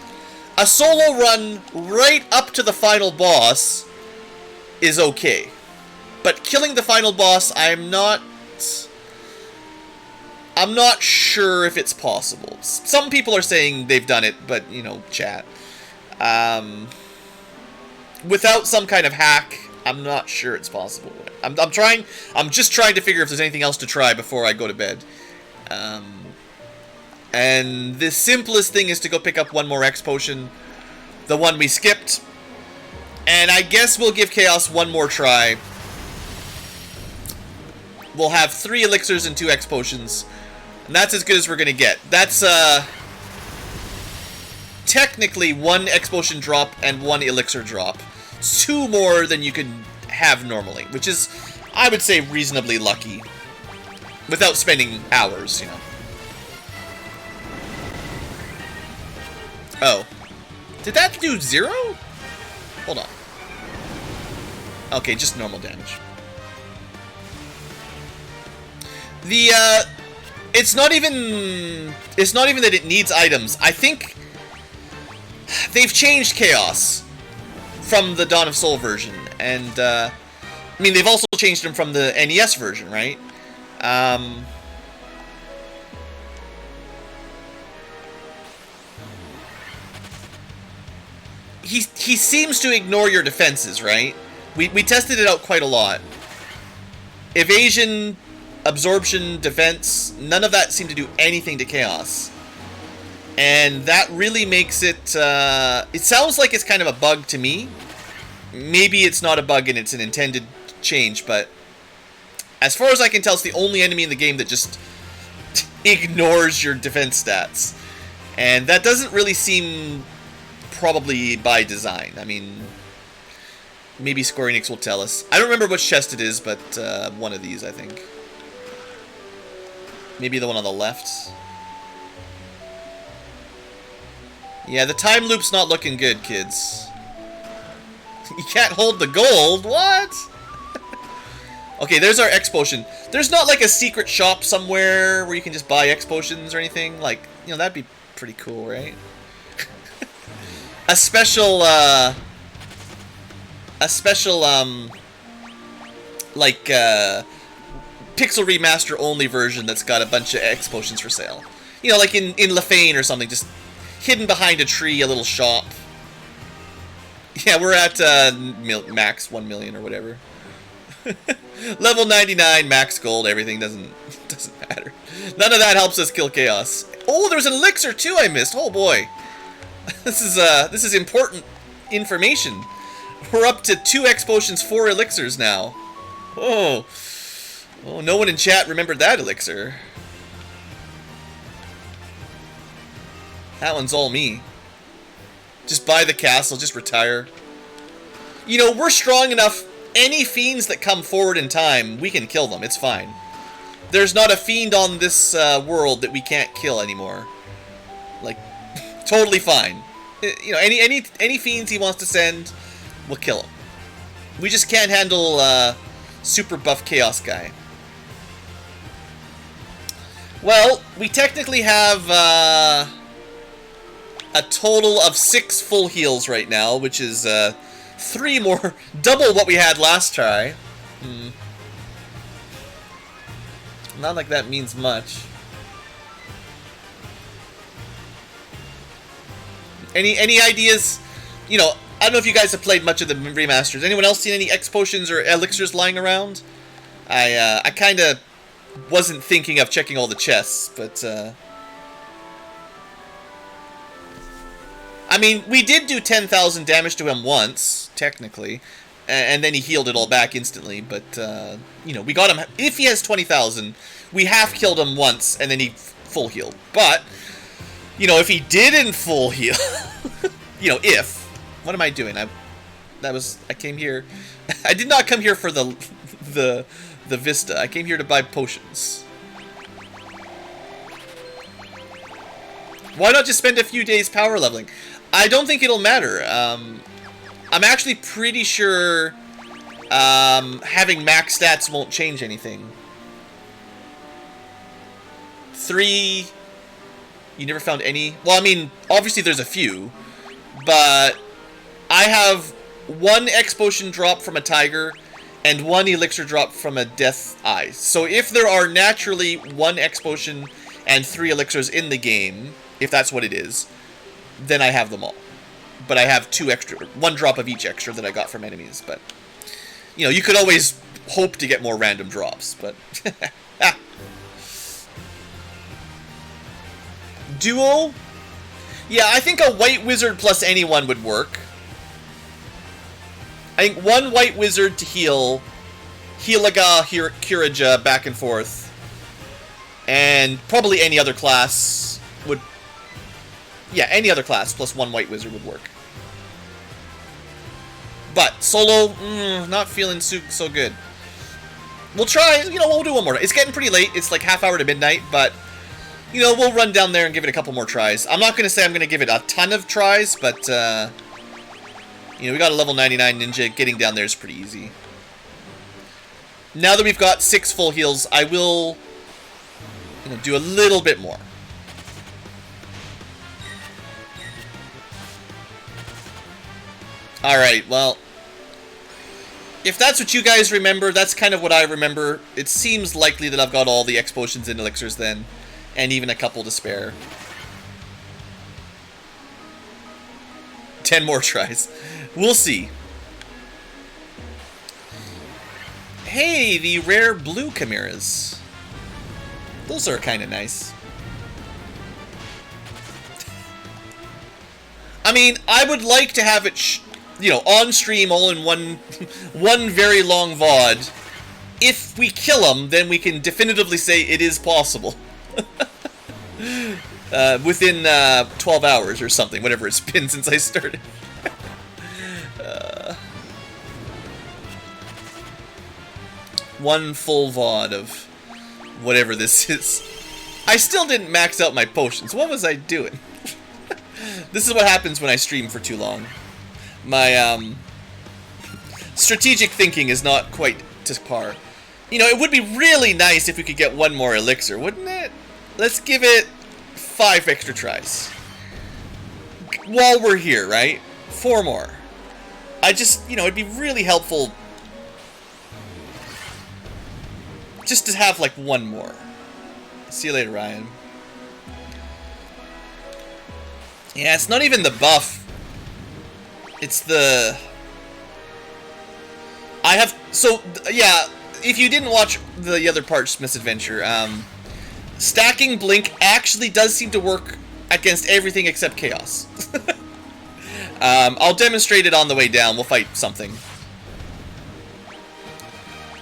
a solo run right up to the final boss is okay. But killing the final boss, I'm not sure if it's possible. Some people are saying they've done it, but, you know, chat. Without some kind of hack, I'm not sure it's possible. I'm just trying to figure if there's anything else to try before I go to bed. And the simplest thing is to go pick up one more X potion, the one we skipped. And I guess we'll give Chaos one more try. We'll have 3 elixirs and 2 X potions. And that's as good as we're going to get. That's, technically 1 X potion drop and 1 elixir drop. It's 2 more than you could have normally, which is, I would say, reasonably lucky. Without spending hours, you know. Oh. Did that do 0? Hold on. Okay, just normal damage. It's not even that it needs items. I think they've changed Chaos from the Dawn of Soul version, and I mean, they've also changed him from the NES version, right? He seems to ignore your defenses, right? We tested it out quite a lot. Evasion, absorption, defense, none of that seemed to do anything to Chaos. And that really makes it, it sounds like it's kind of a bug to me. Maybe it's not a bug and it's an intended change, but as far as I can tell, it's the only enemy in the game that just ignores your defense stats. And that doesn't really seem probably by design. I mean, maybe Square Enix will tell us. I don't remember which chest it is, but one of these, I think. Maybe the one on the left. Yeah, the time loop's not looking good, kids. You can't hold the gold? What? Okay, there's our X potion. There's not like a secret shop somewhere where you can just buy X potions or anything. Like, you know, that'd be pretty cool, right? A special, like, Pixel Remaster only version that's got a bunch of X potions for sale. You know, like in Lefane or something, just hidden behind a tree, a little shop. Yeah, we're at max 1 million or whatever. Level 99, max gold, everything doesn't matter. None of that helps us kill Chaos. Oh, there's an elixir too I missed. Oh boy. This is important information. We're up to 2 X potions, 4 elixirs now. Oh. Oh, no one in chat remembered that elixir. That one's all me. Just buy the castle, just retire. You know, we're strong enough. Any fiends that come forward in time, we can kill them. It's fine. There's not a fiend on this world that we can't kill anymore. Like, totally fine. You know, any fiends he wants to send, we'll kill him. We just can't handle super buff Chaos guy. Well, we technically have a total of 6 full heals right now, which is 3 more, double what we had last try. Not like that means much. Any ideas? You know, I don't know if you guys have played much of the remasters. Anyone else seen any X potions or elixirs lying around? I kind of wasn't thinking of checking all the chests, but I mean, we did do 10,000 damage to him once, technically, and then he healed it all back instantly, but, you know, we got him, if he has 20,000, we half killed him once, and then he full healed, but, you know, if he didn't full heal, you know, what am I doing? I came here, I did not come here for the Vista, I came here to buy potions. Why not just spend a few days power leveling? I don't think it'll matter. I'm actually pretty sure having max stats won't change anything. 3... You never found any? Well, I mean, obviously there's a few, but I have 1 X potion drop from a tiger and 1 elixir drop from a death eye. So if there are naturally 1 X potion and 3 elixirs in the game, if that's what it is, then I have them all. But I have 2 extra, 1 drop of each extra that I got from enemies, but, you know, you could always hope to get more random drops, but, Duo? Yeah, I think a white wizard plus anyone would work. I think 1 white wizard to heal, Healaga, Kiraja, back and forth, and probably any other class would... Yeah, any other class plus 1 white wizard would work. But solo, not feeling so good. We'll try, you know, we'll do one more. It's getting pretty late. It's like half hour to midnight, but, you know, we'll run down there and give it a couple more tries. I'm not going to say I'm going to give it a ton of tries, but, you know, we got a level 99 ninja. Getting down there is pretty easy. Now that we've got 6 full heals, I will, you know, do a little bit more. Alright, well, if that's what you guys remember, that's kind of what I remember. It seems likely that I've got all the X potions and elixirs then, and even a couple to spare. 10 more tries. We'll see. Hey, the rare blue chimeras. Those are kind of nice. I mean, I would like to have it, you know, on stream all in one very long VOD. If we kill them, then we can definitively say it is possible. Within 12 hours or something, whatever it's been since I started. One full VOD of whatever this is. I still didn't max out my potions. What was I doing? This is what happens when I stream for too long. My strategic thinking is not quite to par. You know, it would be really nice if we could get 1 more elixir, wouldn't it? Let's give it 5 extra tries. While we're here, right? 4 more. I just, you know, it'd be really helpful just to have, like, 1 more. See you later, Ryan. Yeah, it's not even the buff. It's the... I have... So, yeah, if you didn't watch the other parts, Misadventure, stacking Blink actually does seem to work against everything except Chaos. I'll demonstrate it on the way down. We'll fight something.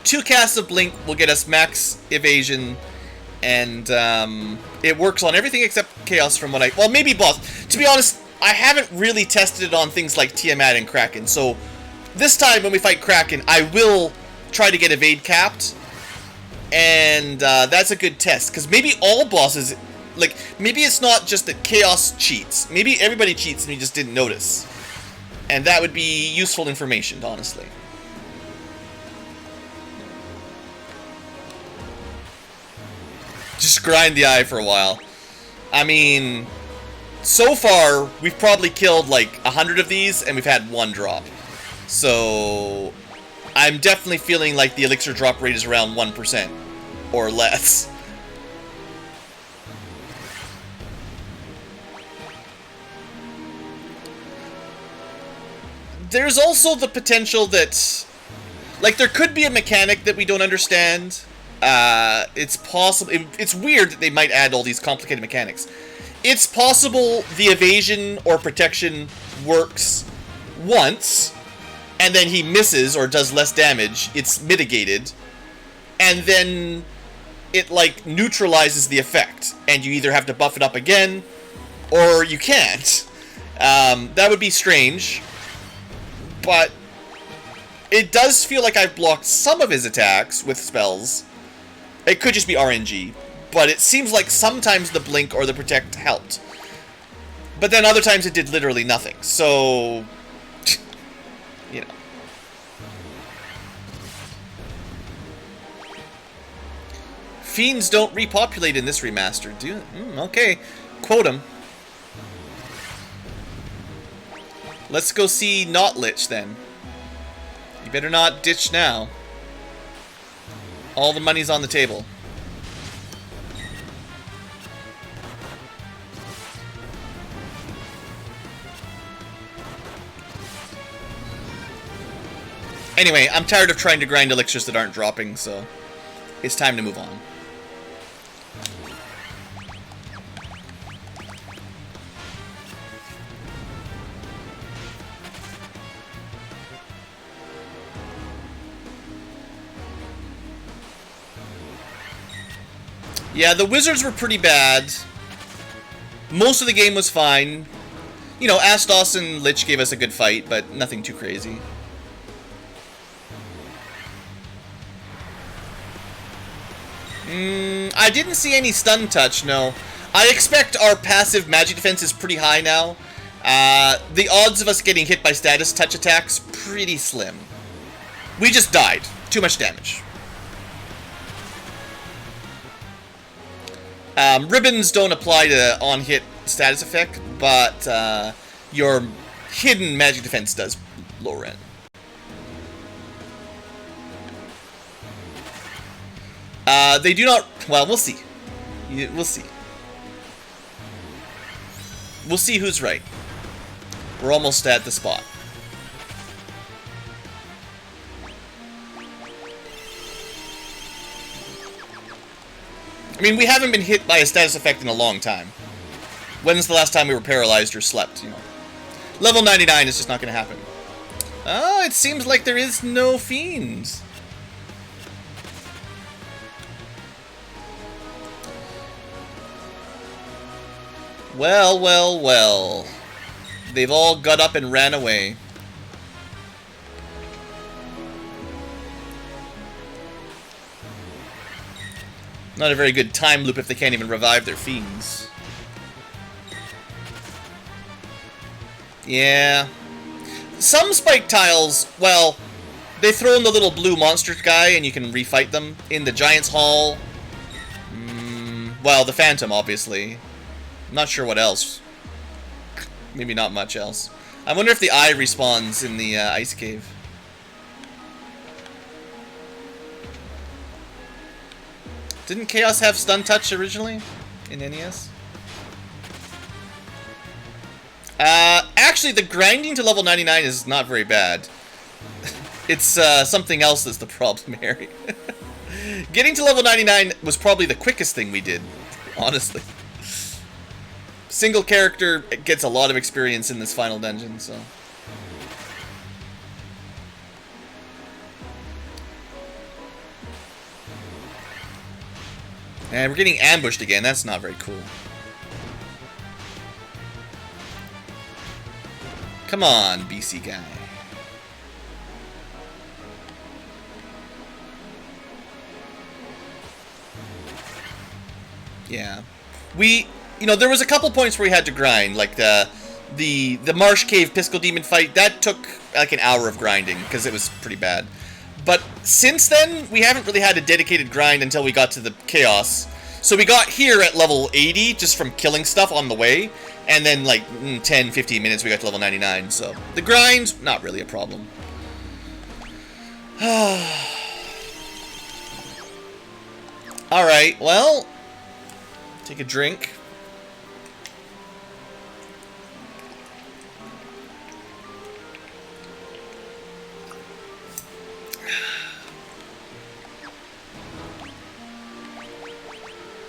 2 casts of Blink will get us max evasion, and it works on everything except Chaos from what I... Well, maybe boss. To be honest, I haven't really tested it on things like Tiamat and Kraken, so this time when we fight Kraken, I will try to get evade capped, and that's a good test, because maybe all bosses, like, maybe it's not just that Chaos cheats. Maybe everybody cheats and we just didn't notice. And that would be useful information, honestly. Just grind the eye for a while. I mean, so far, we've probably killed like 100 of these, and we've had 1 drop. So, I'm definitely feeling like the elixir drop rate is around 1% or less. There's also the potential that, Like, there could be a mechanic that we don't understand. It's possible... It's weird that they might add all these complicated mechanics. It's possible the evasion or protection works once, and then he misses or does less damage. It's mitigated. And then it, like, neutralizes the effect. And you either have to buff it up again, or you can't. That would be strange. But it does feel like I've blocked some of his attacks with spells. It could just be RNG. But it seems like sometimes the blink or the protect helped. But then other times it did literally nothing. So, you know. Fiends don't repopulate in this remaster, do okay. Quote 'em. Let's go see Not Lich then. You better not ditch now. All the money's on the table. Anyway, I'm tired of trying to grind elixirs that aren't dropping, so it's time to move on. Yeah, the wizards were pretty bad. Most of the game was fine. You know, Astos and Lich gave us a good fight, but nothing too crazy. I didn't see any stun touch, no. I expect our passive magic defense is pretty high now. The odds of us getting hit by status touch attacks, pretty slim. We just died. Too much damage. Ribbons don't apply to on-hit status effect, but your hidden magic defense does lower end. They do not... Well, we'll see. We'll see. We'll see who's right. We're almost at the spot. I mean, we haven't been hit by a status effect in a long time. When's the last time we were paralyzed or slept, you know? Level 99 is just not going to happen. Oh, it seems like there is no fiends. Well, well, well. They've all got up and ran away. Not a very good time loop if they can't even revive their fiends. Yeah. Some spike tiles, well, they throw in the little blue monster guy and you can refight them. In the Giant's Hall. Well, the Phantom, obviously. Not sure what else. Maybe not much else. I wonder if the eye respawns in the ice cave. Didn't Chaos have stun touch originally in NES? Actually, the grinding to level 99 is not very bad. It's something else that's the problem, Harry. Getting to level 99 was probably the quickest thing we did, honestly. Single character gets a lot of experience in this final dungeon, so... And we're getting ambushed again, that's not very cool. Come on, BC guy. Yeah. You know, there was a couple points where we had to grind, like the Marsh Cave Piscal Demon fight. That took like an hour of grinding, because it was pretty bad. But since then, we haven't really had a dedicated grind until we got to the Chaos. So we got here at level 80, just from killing stuff on the way. And then, like, 10, 15 minutes, we got to level 99. So the grind, not really a problem. Alright, well, take a drink.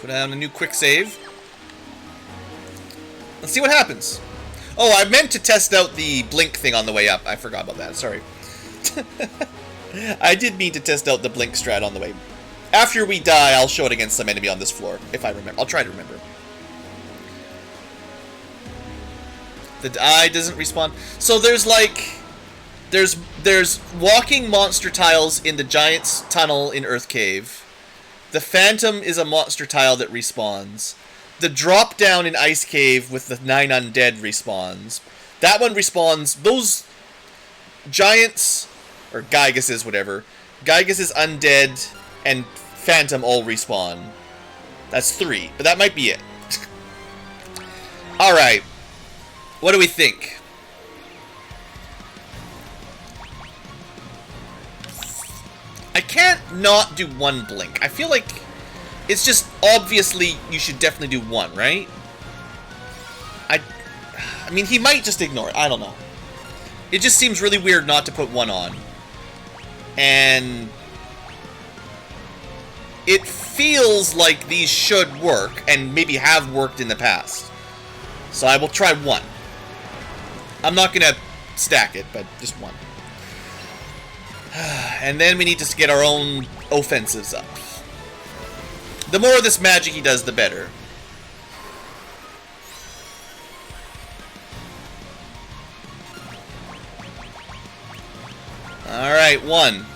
Put down a new quick save. Let's see what happens. Oh, I meant to test out the blink thing on the way up. I forgot about that. Sorry. I did mean to test out the blink strat on the way. After we die, I'll show it against some enemy on this floor, if I remember. I'll try to remember. The eye doesn't respawn. So there's like... There's walking monster tiles in the Giant's Tunnel in Earth Cave. The Phantom is a monster tile that respawns. The drop down in Ice Cave with the 9 undead respawns. That one respawns. Those giants, or Gygases, whatever. Gygases, undead, and Phantom all respawn. That's 3, but that might be it. Alright. What do we think? I can't not do 1 blink. I feel like it's just obviously you should definitely do 1, right? I mean, he might just ignore it. I don't know. It just seems really weird not to put 1 on. And it feels like these should work, and maybe have worked in the past. So I will try 1. I'm not gonna stack it, but just 1. And then we need to get our own offensives up. The more of this magic he does, the better. Alright, 1.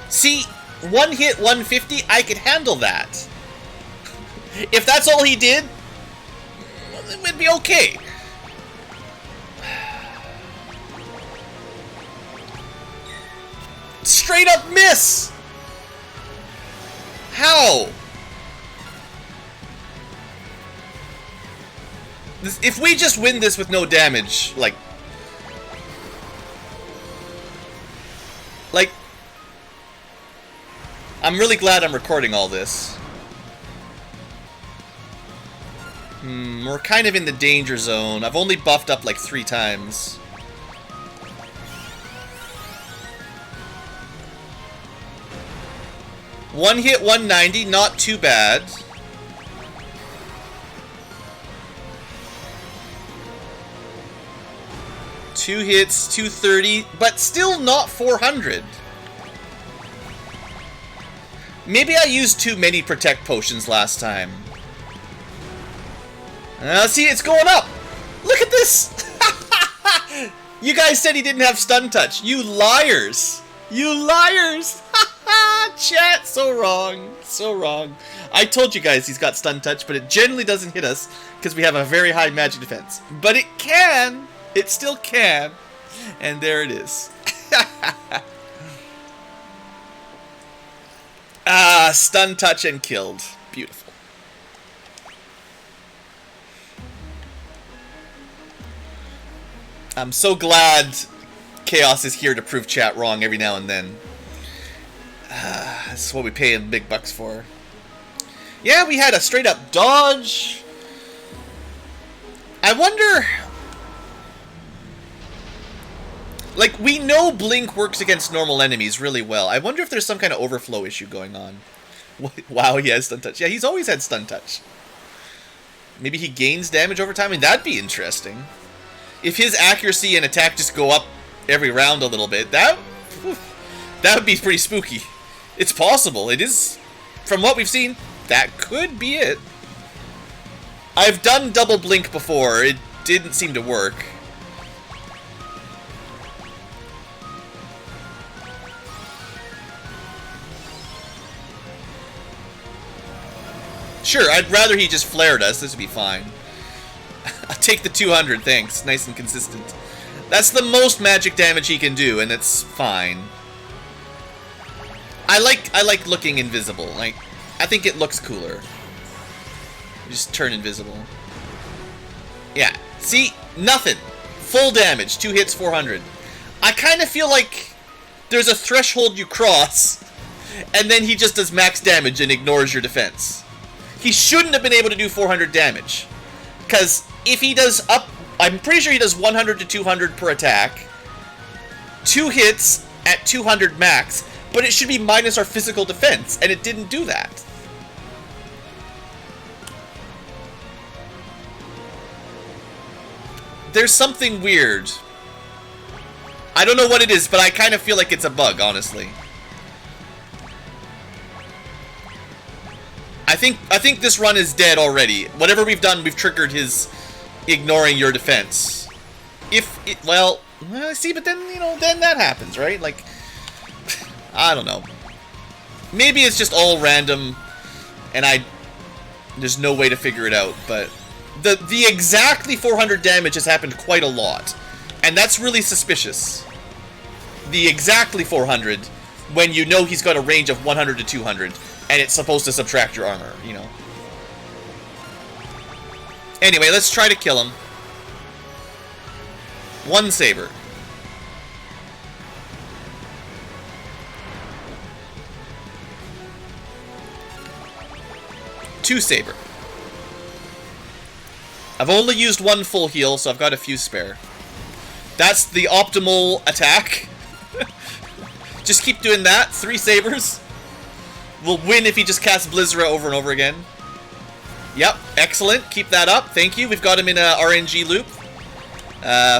See, 1 hit, 150, I could handle that. If that's all he did, it would be okay. Straight up miss! How? If we just win this with no damage, like... I'm really glad I'm recording all this. We're kind of in the danger zone. I've only buffed up like 3 times. One hit, 190, not too bad. Two hits, 230, but still not 400. Maybe I used too many protect potions last time. See, it's going up! Look at this! You guys said he didn't have stun touch. You liars! You liars! Chat, so wrong. So wrong. I told you guys he's got stun touch, but it generally doesn't hit us because we have a very high magic defense. But it can! It still can. And there it is. Stun touch and killed. Beautiful. I'm so glad Chaos is here to prove chat wrong every now and then. This is what we pay him big bucks for. Yeah, we had a straight up dodge. I wonder... Like, we know Blink works against normal enemies really well. I wonder if there's some kind of overflow issue going on. Wow, he has stun touch. Yeah, he's always had stun touch. Maybe he gains damage over time? I mean, that'd be interesting. If his accuracy and attack just go up every round a little bit, that would be pretty spooky. It's possible. It is, from what we've seen, that could be it. I've done double blink before. It didn't seem to work. Sure, I'd rather he just flared us. This would be fine. I'll take the 200, thanks. Nice and consistent. That's the most magic damage he can do, and it's fine. I like looking invisible. Like, I think it looks cooler. Just turn invisible. Yeah. See? Nothing. Full damage. 2 hits, 400. I kind of feel like there's a threshold you cross, and then he just does max damage and ignores your defense. He shouldn't have been able to do 400 damage. Because if he does up... I'm pretty sure he does 100 to 200 per attack. 2 hits at 200 max. but it should be minus our physical defense, and it didn't do that. There's something weird. I don't know what it is, but I kind of feel like it's a bug, honestly. I think this run is dead already. Whatever we've done, we've triggered his ignoring your defense. Well, see, but then, you know, then that happens, right? Like, I don't know. Maybe it's just all random, and there's no way to figure it out, but the exactly 400 damage has happened quite a lot, and that's really suspicious. The exactly 400, when you know he's got a range of 100 to 200, and it's supposed to subtract your armor, you know. Anyway, let's try to kill him. One saber. Two saber. I've only used one full heal, so I've got a few spare. That's the optimal attack. Just keep doing that. 3 sabers. We'll win if he just casts Blizzara over and over again. Yep, excellent. Keep that up. Thank you. We've got him in a RNG loop.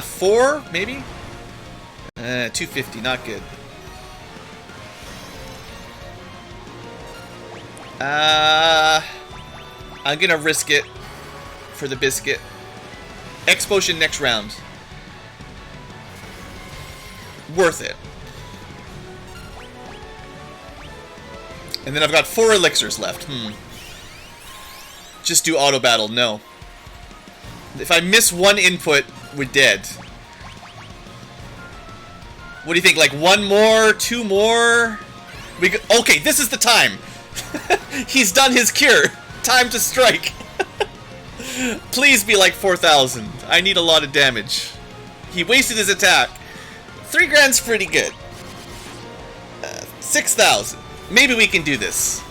4, maybe? 250, not good. I'm gonna risk it for the biscuit. X potion next round. Worth it. And then I've got 4 elixirs left. Just do auto battle. No. If I miss one input, we're dead. What do you think? Like 1 more? 2 more? Okay, this is the time. He's done his cure. Time to strike. Please be like 4,000. I need a lot of damage. He wasted his attack. 3 grand's pretty good. 6,000. Maybe we can do this.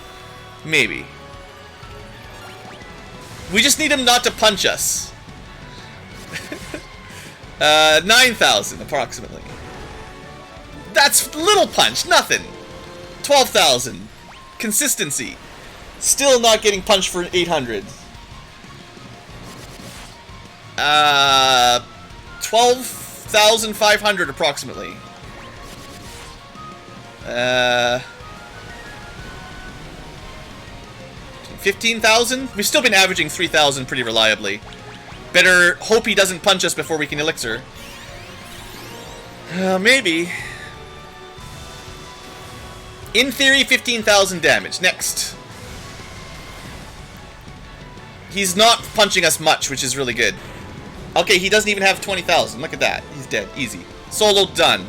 Maybe. We just need him not to punch us. 9,000 approximately. That's little punch, nothing. 12,000. Consistency. Still not getting punched for 800. 12,500 approximately. 15,000? We've still been averaging 3,000 pretty reliably. Better hope he doesn't punch us before we can elixir. Maybe. In theory, 15,000 damage. Next. He's not punching us much, which is really good. Okay, he doesn't even have 20,000. Look at that. He's dead. Easy. Solo done.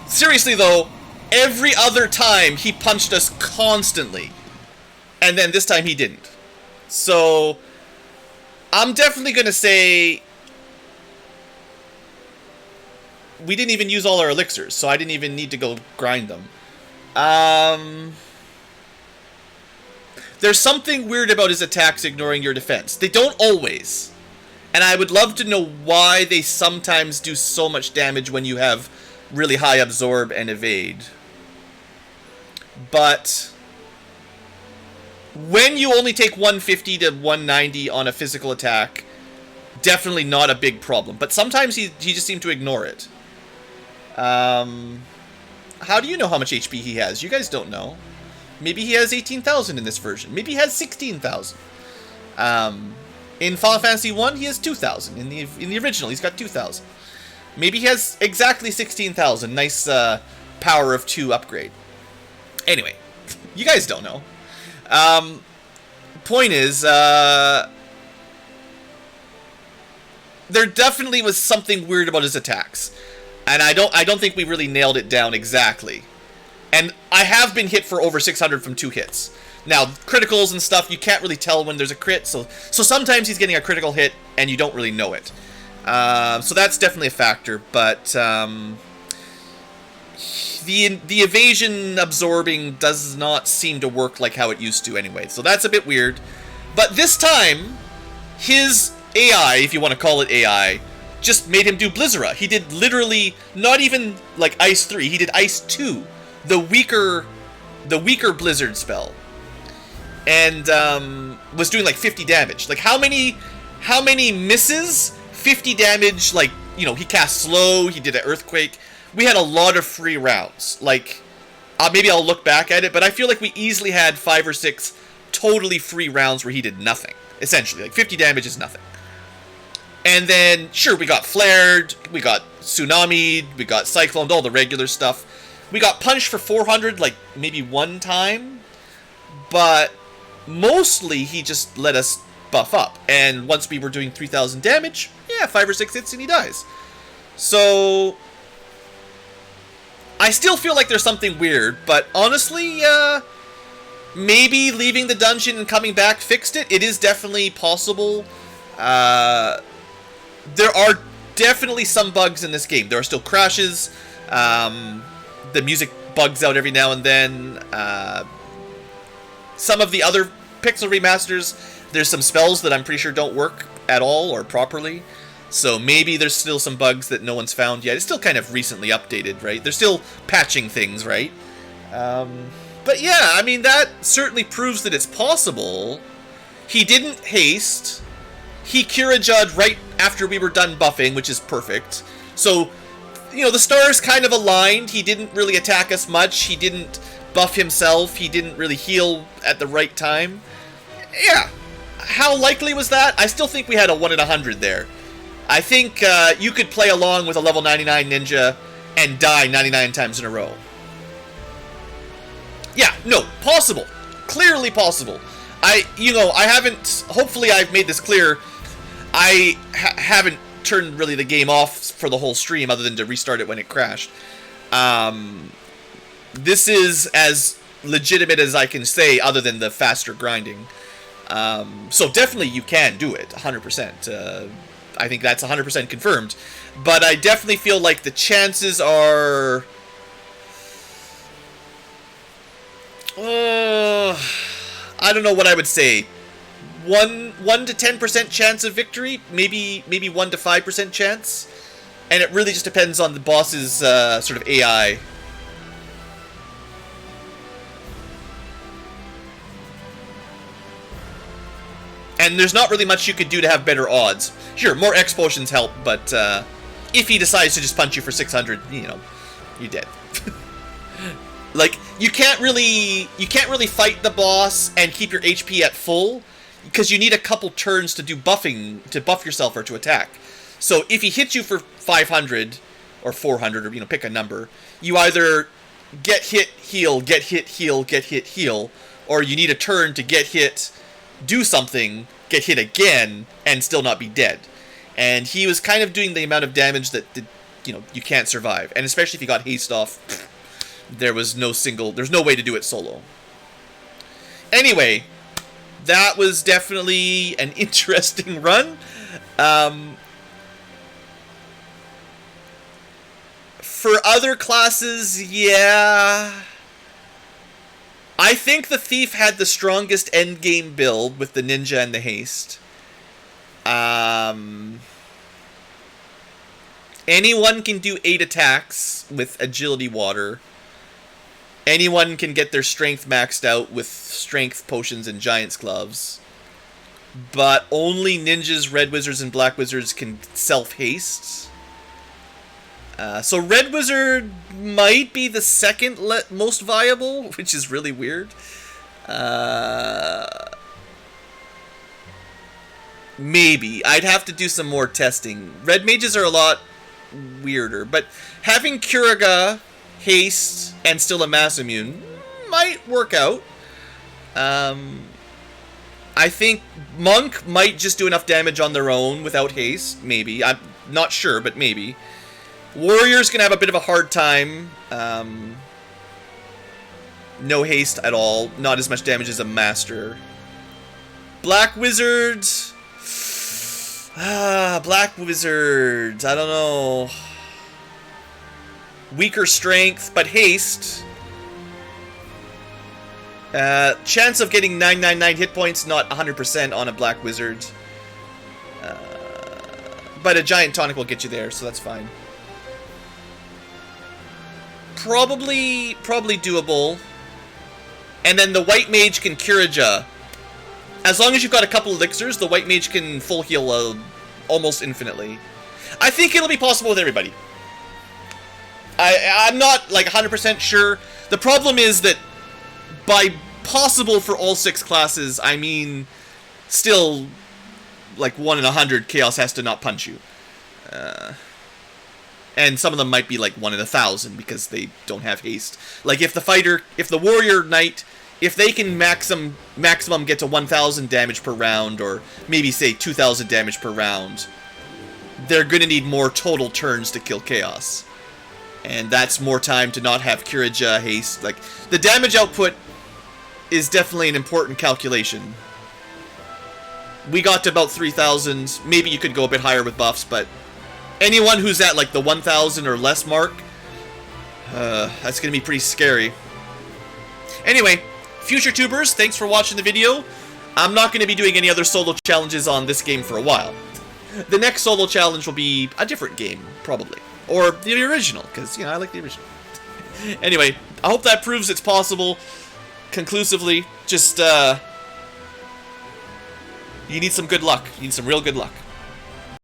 Seriously, though, every other time he punched us constantly. And then this time he didn't. So, I'm definitely going to say we didn't even use all our elixirs, so I didn't even need to go grind them. There's something weird about his attacks ignoring your defense. They don't always. And I would love to know why they sometimes do so much damage when you have really high absorb and evade. But when you only take 150 to 190 on a physical attack, definitely not a big problem. But sometimes he just seems to ignore it. How do you know how much HP he has? You guys don't know. Maybe he has 18,000 in this version. Maybe he has 16,000. In Final Fantasy 1, he has 2,000. In the original, he's got 2,000. Maybe he has exactly 16,000. Nice power of 2 upgrade. Anyway, you guys don't know. Point is, there definitely was something weird about his attacks. And I don't think we really nailed it down exactly. And I have been hit for over 600 from 2 hits. Now, criticals and stuff, you can't really tell when there's a crit, so sometimes he's getting a critical hit and you don't really know it. So that's definitely a factor, but the evasion absorbing does not seem to work like how it used to anyway, so that's a bit weird. But this time, his AI, if you want to call it AI, just made him do Blizzara. He did literally not even like Ice 3. He did Ice 2, the weaker Blizzard spell, and was doing like 50 damage. Like how many misses? 50 damage. Like, you know, he cast slow. He did an earthquake. We had a lot of free rounds. Like, maybe I'll look back at it, but I feel like we easily had 5 or 6 totally free rounds where he did nothing. Essentially, like 50 damage is nothing. And then, sure, we got flared, we got tsunami'd, we got cycloned, all the regular stuff. We got punched for 400, like, maybe one time. But mostly, he just let us buff up. And once we were doing 3,000 damage, yeah, 5 or 6 hits and he dies. So I still feel like there's something weird, but honestly, maybe leaving the dungeon and coming back fixed it. It is definitely possible. There are definitely some bugs in this game. There are still crashes. The music bugs out every now and then. Some of the other Pixel remasters, there's some spells that I'm pretty sure don't work at all or properly. So maybe there's still some bugs that no one's found yet. It's still kind of recently updated, right? They're still patching things, right? But yeah, I mean, that certainly proves that it's possible. He didn't haste. He Kiraja'd right after we were done buffing, which is perfect. So, you know, the stars kind of aligned. He didn't really attack us much. He didn't buff himself. He didn't really heal at the right time. Yeah. How likely was that? I still think we had a 1 in 100 there. I think you could play along with a level 99 ninja and die 99 times in a row. Yeah, no, possible. Clearly possible. I haven't, hopefully I've made this clear. I haven't turned really the game off for the whole stream other than to restart it when it crashed. This is as legitimate as I can say other than the faster grinding. So definitely you can do it, 100%. I think that's 100% confirmed. But I definitely feel like the chances are... I don't know what I would say. 1 to 10% chance of victory, maybe 1 to 5% chance, and it really just depends on the boss's sort of AI. And there's not really much you could do to have better odds. Sure, more X potions help, but if he decides to just punch you for 600, you know, you're dead. Like, you can't really fight the boss and keep your HP at full, because you need a couple turns to do buffing, to buff yourself or to attack. So if he hits you for 500 or 400, or, you know, pick a number, you either get hit, heal, get hit, heal, get hit, heal, or you need a turn to get hit, do something, get hit again, and still not be dead. And he was kind of doing the amount of damage that, you know, you can't survive. And especially if he got haste off, there's no way to do it solo. Anyway, that was definitely an interesting run. For other classes, yeah... I think the Thief had the strongest endgame build with the Ninja and the Haste. Anyone can do 8 attacks with Agility Water. Anyone can get their Strength maxed out with Strength Potions and Giant's Gloves. But only Ninjas, Red Wizards, and Black Wizards can self-haste. So Red Wizard might be the second most viable, which is really weird. Maybe. I'd have to do some more testing. Red Mages are a lot weirder, but having Curaga, Haste, and still a Mass Immune might work out. I think Monk might just do enough damage on their own without Haste, maybe. I'm not sure, but maybe. Warrior's gonna have a bit of a hard time. No haste at all. Not as much damage as a Master. Black Wizards. Black Wizards. I don't know. Weaker strength, but haste. Chance of getting 999 hit points, not 100% on a Black Wizard. But a giant tonic will get you there, so that's fine. Probably doable. And then the white mage can Kiraja. As long as you've got a couple elixirs, the white mage can full heal almost infinitely. I think it'll be possible with everybody. I'm not like 100% sure. The problem is that by possible for all 6 classes, I mean still like 1 in 100 Chaos has to not punch you. And some of them might be like 1 in 1,000 because they don't have haste. Like if the warrior knight, if they can maximum get to 1,000 damage per round, or maybe say 2,000 damage per round, they're gonna need more total turns to kill Chaos. And that's more time to not have Kiraja, haste. Like, the damage output is definitely an important calculation. We got to about 3,000. Maybe you could go a bit higher with buffs, but anyone who's at like the 1,000 or less mark, that's gonna be pretty scary. Anyway, future tubers, thanks for watching the video. I'm not going to be doing any other solo challenges on this game for a while. The next solo challenge will be a different game, probably. Or the original, because, you know, I like the original. Anyway, I hope that proves it's possible conclusively. Just, you need some good luck. You need some real good luck.